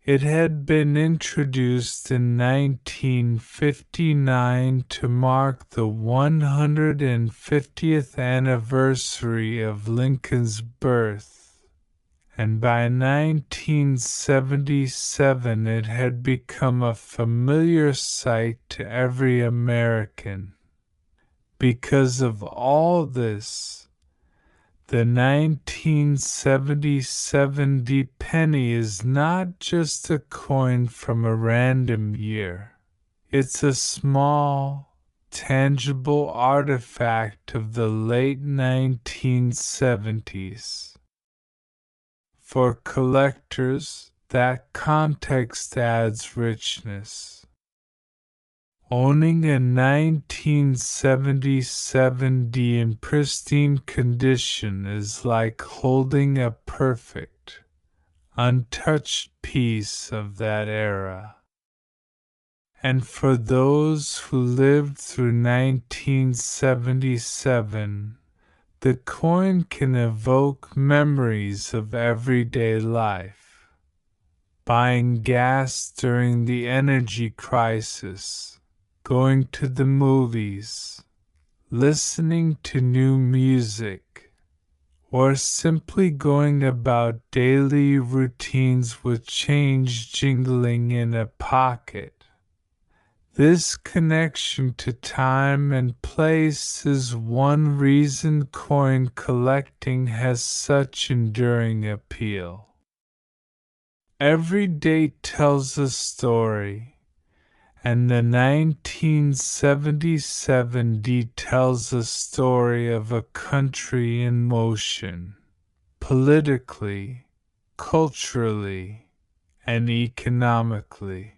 It had been introduced in 1959 to mark the 150th anniversary of Lincoln's birth, and by 1977 it had become a familiar sight to every American. Because of all this, the 1977 penny is not just a coin from a random year. It's a small, tangible artifact of the late 1970s. For collectors, that context adds richness. Owning a 1977 in pristine condition is like holding a perfect, untouched piece of that era. And for those who lived through 1977, the coin can evoke memories of everyday life. Buying gas during the energy crisis, going to the movies, listening to new music, or simply going about daily routines with change jingling in a pocket. This connection to time and place is one reason coin collecting has such enduring appeal. Every date tells a story, and the 1977 tells a story of a country in motion, politically, culturally, and economically.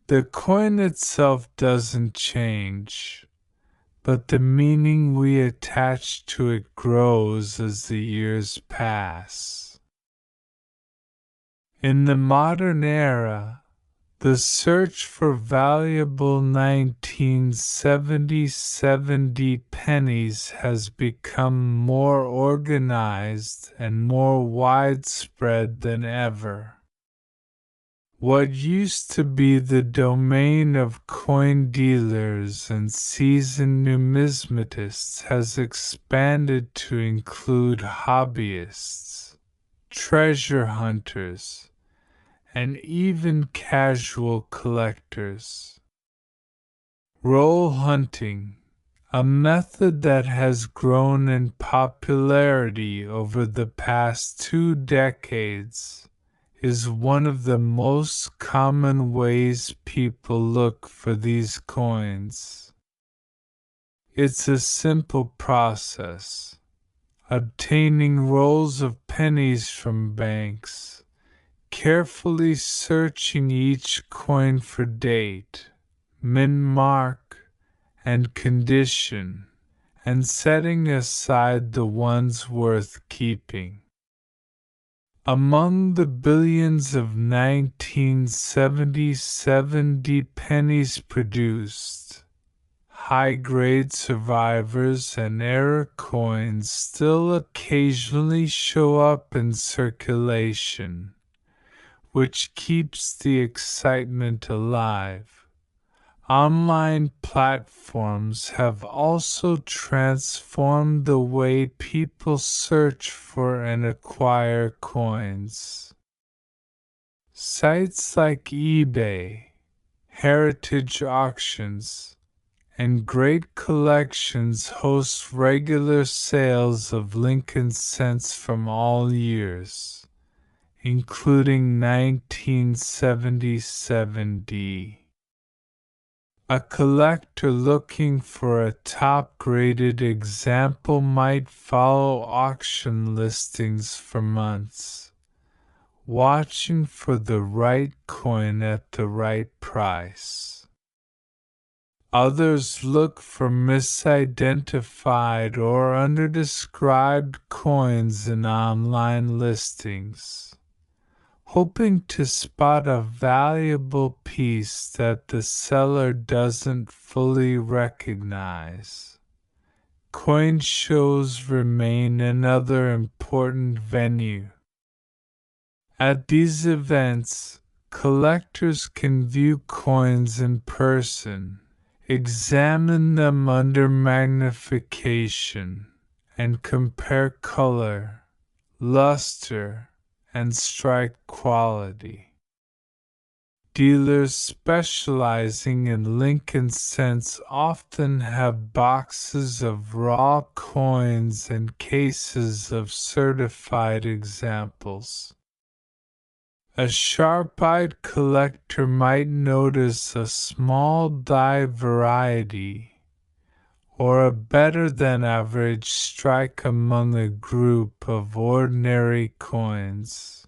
The coin itself doesn't change, but the meaning we attach to it grows as the years pass. In the modern era, the search for valuable 1977 pennies has become more organized and more widespread than ever. What used to be the domain of coin dealers and seasoned numismatists has expanded to include hobbyists, treasure hunters, and even casual collectors. Roll hunting, a method that has grown in popularity over the past 2 decades, is one of the most common ways people look for these coins. It's a simple process, obtaining rolls of pennies from banks, carefully searching each coin for date, mint mark, and condition, and setting aside the ones worth keeping. Among the billions of 1977 pennies produced, high-grade survivors and error coins still occasionally show up in circulation, which keeps the excitement alive. Online platforms have also transformed the way people search for and acquire coins. Sites like eBay, heritage auctions, and Great Collections host regular sales of Lincoln cents from all years, including 1977. A collector looking for a top-graded example might follow auction listings for months, watching for the right coin at the right price. Others look for misidentified or underdescribed coins in online listings, hoping to spot a valuable piece that the seller doesn't fully recognize. Coin shows remain another important venue. At these events, collectors can view coins in person, examine them under magnification, and compare color, luster, and strike quality. Dealers specializing in Lincoln cents often have boxes of raw coins and cases of certified examples. A sharp-eyed collector might notice a small die variety, or a better-than-average strike among a group of ordinary coins.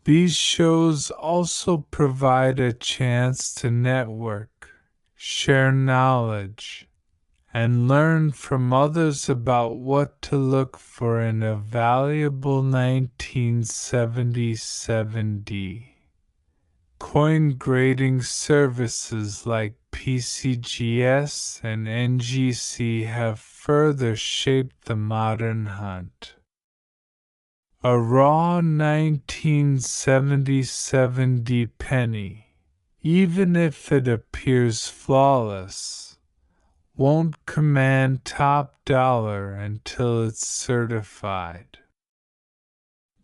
These shows also provide a chance to network, share knowledge, and learn from others about what to look for in a valuable 1977D. Coin grading services like PCGS and NGC have further shaped the modern hunt. A raw 1977D penny, even if it appears flawless, won't command top dollar until it's certified.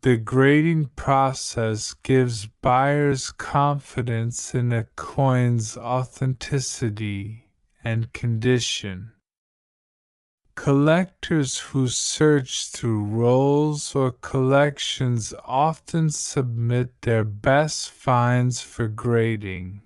The grading process gives buyers confidence in a coin's authenticity and condition. Collectors who search through rolls or collections often submit their best finds for grading,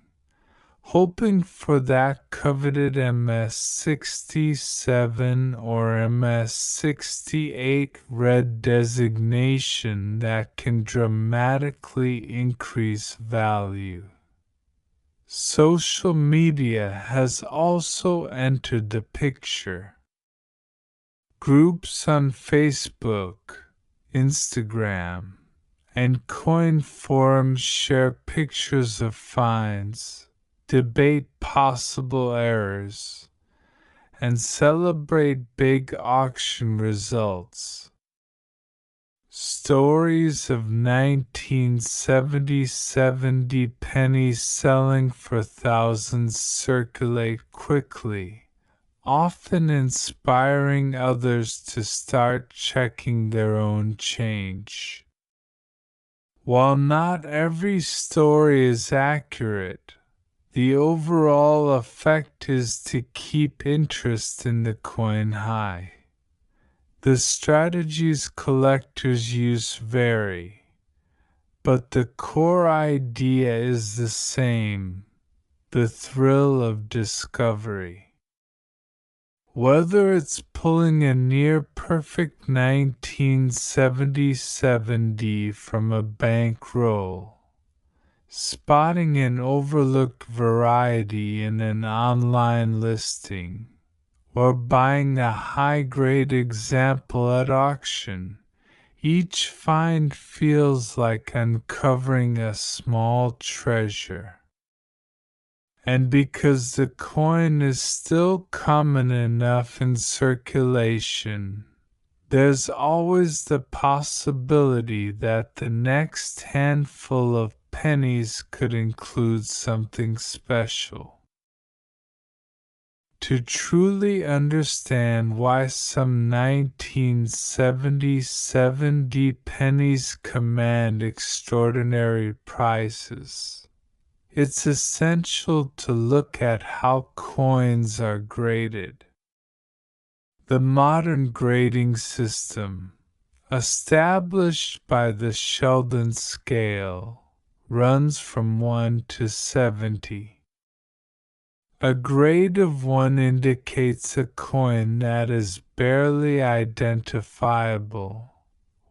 hoping for that coveted MS-67 or MS-68 red designation that can dramatically increase value. Social media has also entered the picture. Groups on Facebook, Instagram, and coin forums share pictures of finds, debate possible errors, and celebrate big auction results. Stories of 1977 pennies selling for thousands circulate quickly, often inspiring others to start checking their own change. While not every story is accurate, the overall effect is to keep interest in the coin high. The strategies collectors use vary, but the core idea is the same: the thrill of discovery. Whether it's pulling a near-perfect 1977D from a bankroll, spotting an overlooked variety in an online listing, or buying a high-grade example at auction, each find feels like uncovering a small treasure. And because the coin is still common enough in circulation, there's always the possibility that the next handful of pennies could include something special. To truly understand why some 1977D pennies command extraordinary prices, it's essential to look at how coins are graded. The modern grading system, established by the Sheldon scale, runs from 1 to 70. A grade of 1 indicates a coin that is barely identifiable,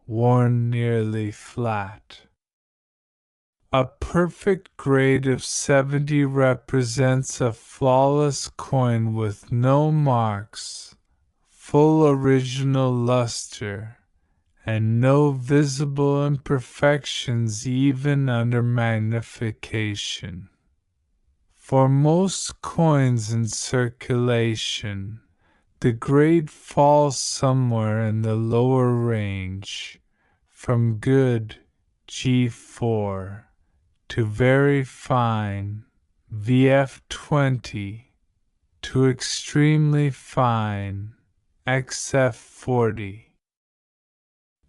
worn nearly flat. A perfect grade of 70 represents a flawless coin with no marks, full original luster, and no visible imperfections even under magnification. For most coins in circulation, the grade falls somewhere in the lower range, from good G4 to very fine VF20 to extremely fine XF40.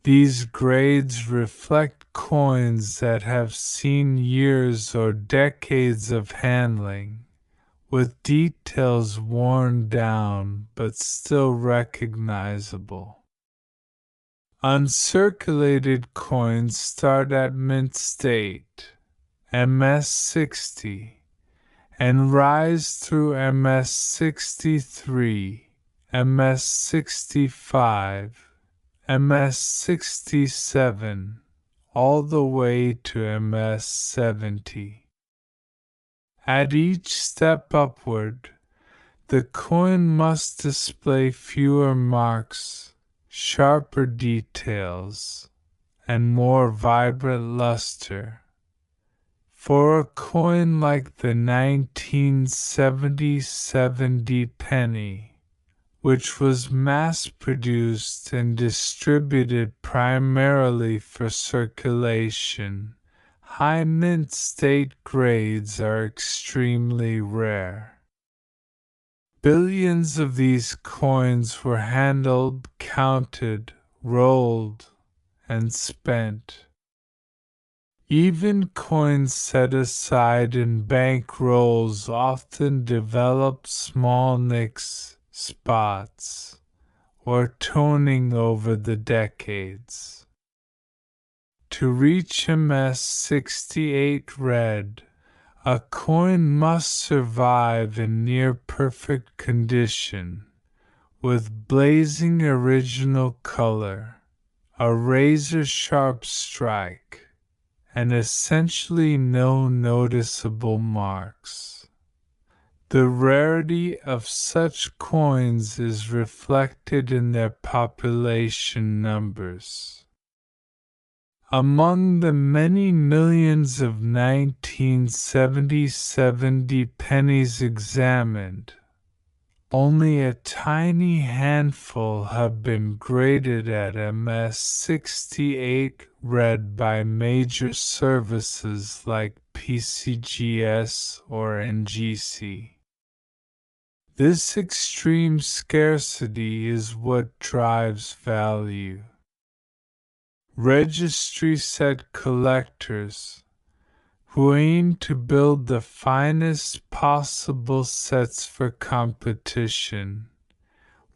These grades reflect coins that have seen years or decades of handling, with details worn down but still recognizable. Uncirculated coins start at mint state, MS60, and rise through MS63, MS65, MS67, all the way to MS70. At each step upward, the coin must display fewer marks, sharper details, and more vibrant luster. For a coin like the 1970 penny, which was mass-produced and distributed primarily for circulation, high mint state grades are extremely rare. Billions of these coins were handled, counted, rolled, and spent. Even coins set aside in bank rolls often develop small nicks, spots, or toning over the decades. To reach MS68 red, a coin must survive in near-perfect condition, with blazing original color, a razor-sharp strike, and essentially no noticeable marks. The rarity of such coins is reflected in their population numbers. Among the many millions of 1970 pennies examined, only a tiny handful have been graded at MS68 red by major services like PCGS or NGC. This extreme scarcity is what drives value. Registry set collectors, who aim to build the finest possible sets for competition,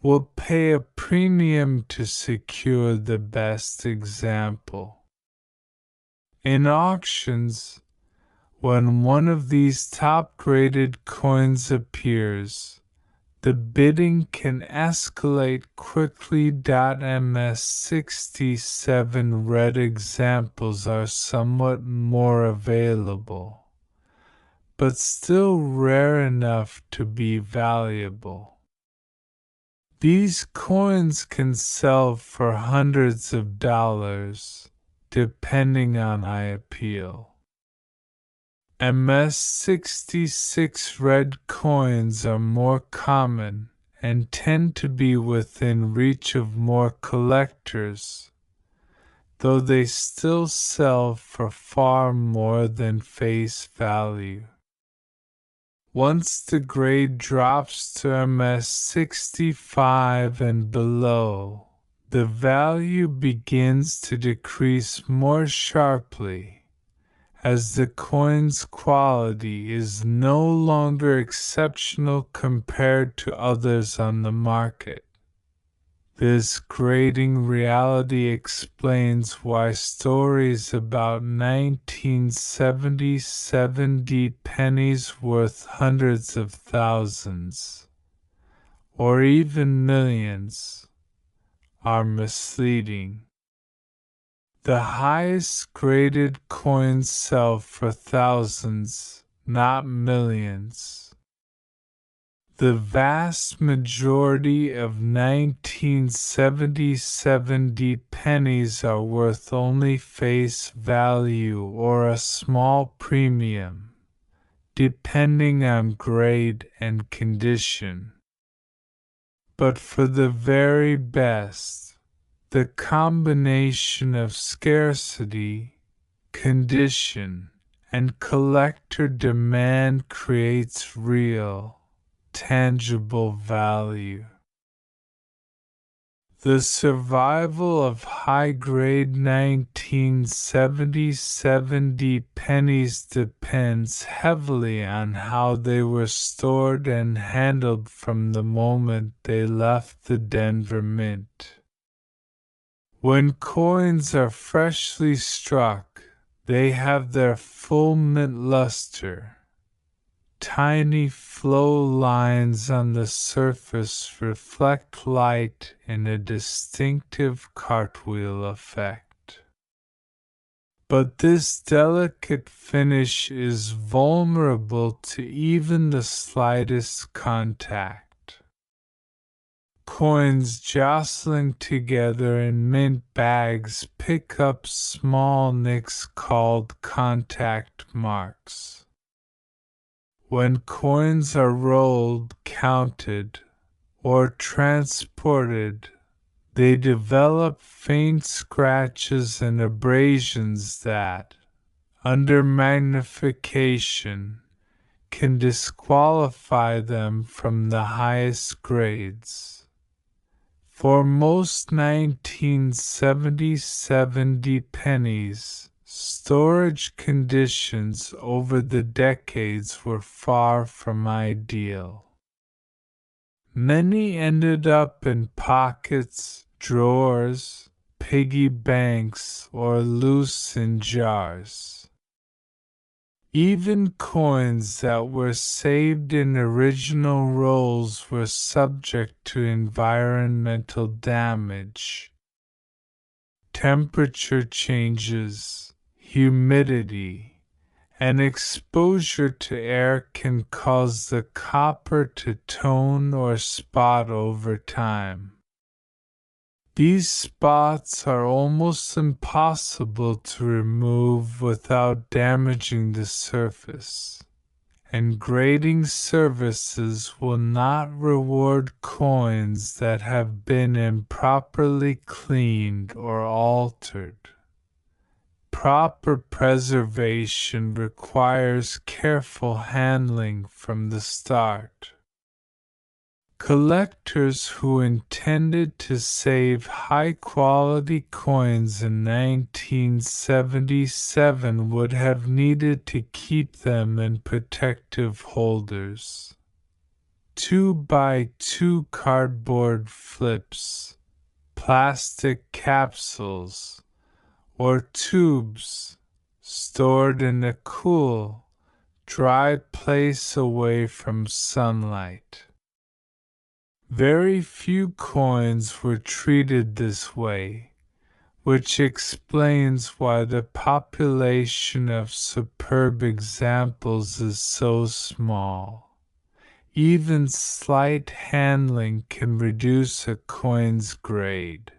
will pay a premium to secure the best example. In auctions, when one of these top-graded coins appears, the bidding can escalate quickly. MS67 red examples are somewhat more available, but still rare enough to be valuable. These coins can sell for hundreds of dollars, depending on high appeal. MS66 red coins are more common and tend to be within reach of more collectors, though they still sell for far more than face value. Once the grade drops to MS65 and below, the value begins to decrease more sharply, as the coin's quality is no longer exceptional compared to others on the market. This grating reality explains why stories about 1970 pennies worth hundreds of thousands, or even millions, are misleading. The highest graded coins sell for thousands, not millions. The vast majority of 1970 pennies are worth only face value or a small premium, depending on grade and condition. But for the very best, the combination of scarcity, condition, and collector demand creates real, tangible value. The survival of high-grade 1970 pennies depends heavily on how they were stored and handled from the moment they left the Denver Mint. When coins are freshly struck, they have their full mint luster. Tiny flow lines on the surface reflect light in a distinctive cartwheel effect. But this delicate finish is vulnerable to even the slightest contact. Coins jostling together in mint bags pick up small nicks called contact marks. When coins are rolled, counted, or transported, they develop faint scratches and abrasions that, under magnification, can disqualify them from the highest grades. For most 1970 pennies, storage conditions over the decades were far from ideal. Many ended up in pockets, drawers, piggy banks, or loose in jars. Even coins that were saved in original rolls were subject to environmental damage. Temperature changes, humidity, and exposure to air can cause the copper to tone or spot over time. These spots are almost impossible to remove without damaging the surface, and grading services will not reward coins that have been improperly cleaned or altered. Proper preservation requires careful handling from the start. Collectors who intended to save high-quality coins in 1977 would have needed to keep them in protective holders. 2x2 cardboard flips, plastic capsules, or tubes stored in a cool, dry place away from sunlight. Very few coins were treated this way, which explains why the population of superb examples is so small. Even slight handling can reduce a coin's grade.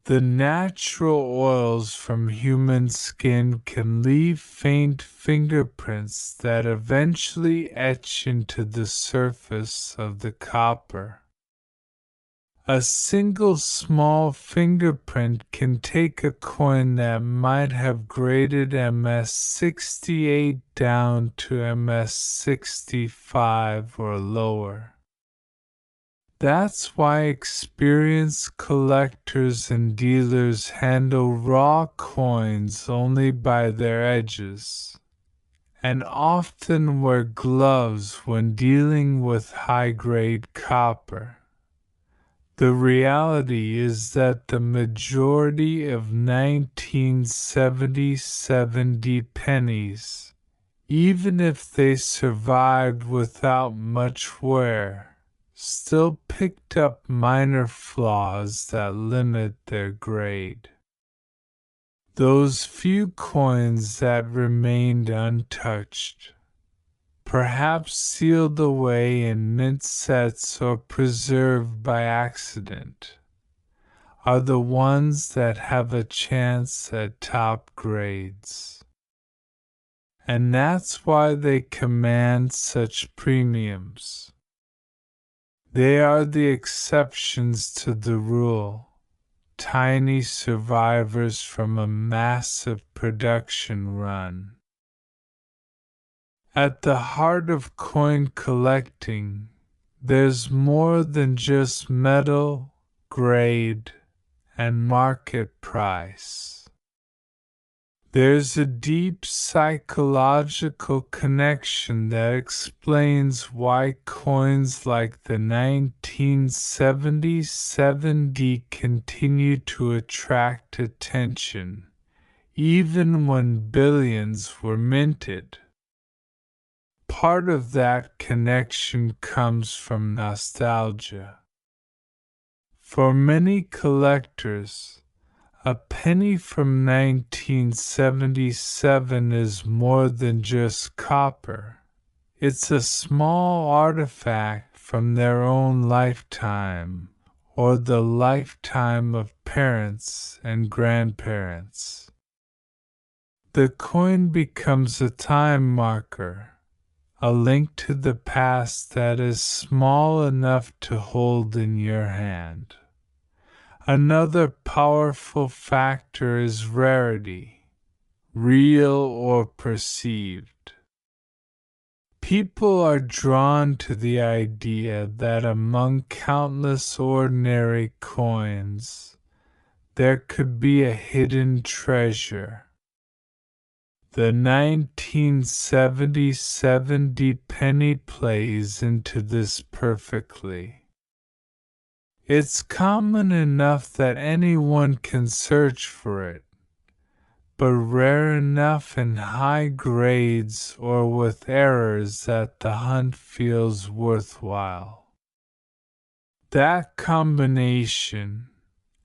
The natural oils from human skin can leave faint fingerprints that eventually etch into the surface of the copper. A single small fingerprint can take a coin that might have graded MS-68 down to MS-65 or lower. That's why experienced collectors and dealers handle raw coins only by their edges, and often wear gloves when dealing with high-grade copper. The reality is that the majority of 1970 pennies, even if they survived without much wear, still picked up minor flaws that limit their grade. Those few coins that remained untouched, perhaps sealed away in mint sets or preserved by accident, are the ones that have a chance at top grades. And that's why they command such premiums. They are the exceptions to the rule, tiny survivors from a massive production run. At the heart of coin collecting, there's more than just metal, grade, and market price. There's a deep psychological connection that explains why coins like the 1977 continue to attract attention, even when billions were minted. Part of that connection comes from nostalgia. For many collectors, a penny from 1977 is more than just copper. It's a small artifact from their own lifetime, or the lifetime of parents and grandparents. The coin becomes a time marker, a link to the past that is small enough to hold in your hand. Another powerful factor is rarity, real or perceived. People are drawn to the idea that among countless ordinary coins, there could be a hidden treasure. The 1970 penny plays into this perfectly. It's common enough that anyone can search for it, but rare enough in high grades or with errors that the hunt feels worthwhile. That combination,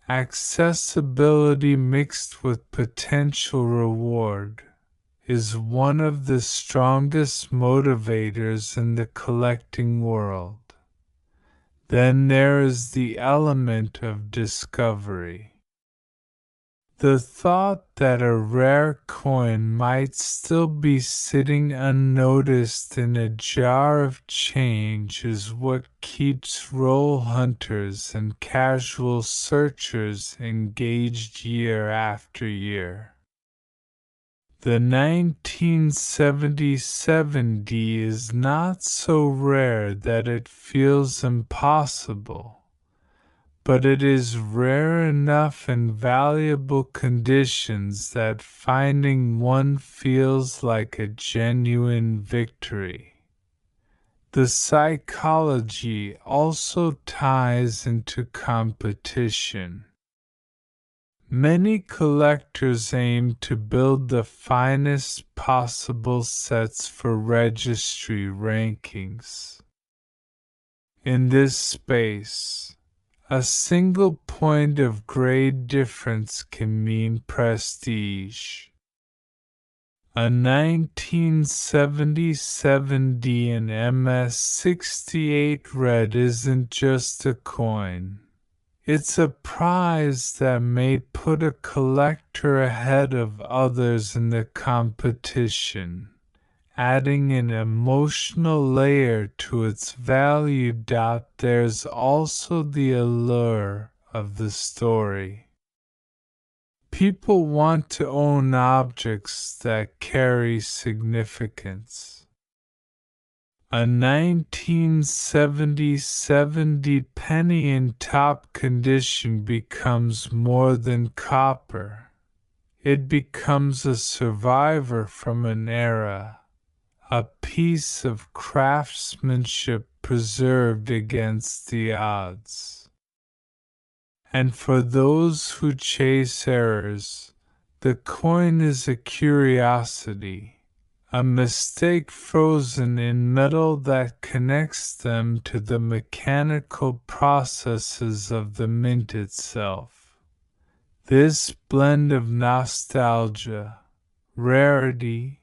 accessibility mixed with potential reward, is one of the strongest motivators in the collecting world. Then there is the element of discovery. The thought that a rare coin might still be sitting unnoticed in a jar of change is what keeps roll hunters and casual searchers engaged year after year. The 1977 is not so rare that it feels impossible, but it is rare enough in valuable conditions that finding one feels like a genuine victory. The psychology also ties into competition. Many collectors aim to build the finest possible sets for registry rankings. In this space, a single point of grade difference can mean prestige. A 1977 and MS-68 red isn't just a coin. It's a prize that may put a collector ahead of others in the competition, adding an emotional layer to its value. There's also the allure of the story. People want to own objects that carry significance. A 1970 penny in top condition becomes more than copper. It becomes a survivor from an era, a piece of craftsmanship preserved against the odds. And for those who chase errors, the coin is a curiosity, a mistake frozen in metal that connects them to the mechanical processes of the mint itself. This blend of nostalgia, rarity,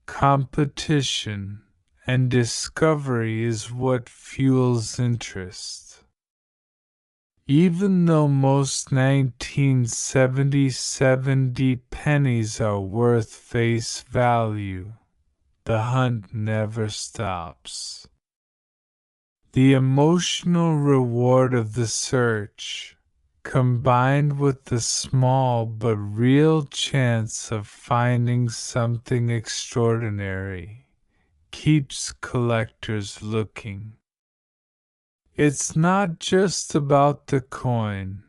competition, and discovery is what fuels interest. Even though most 1970 pennies are worth face value, the hunt never stops. The emotional reward of the search, combined with the small but real chance of finding something extraordinary, keeps collectors looking. It's not just about the coin,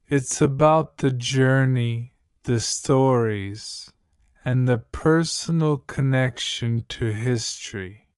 it's about the journey, the stories, and the personal connection to history.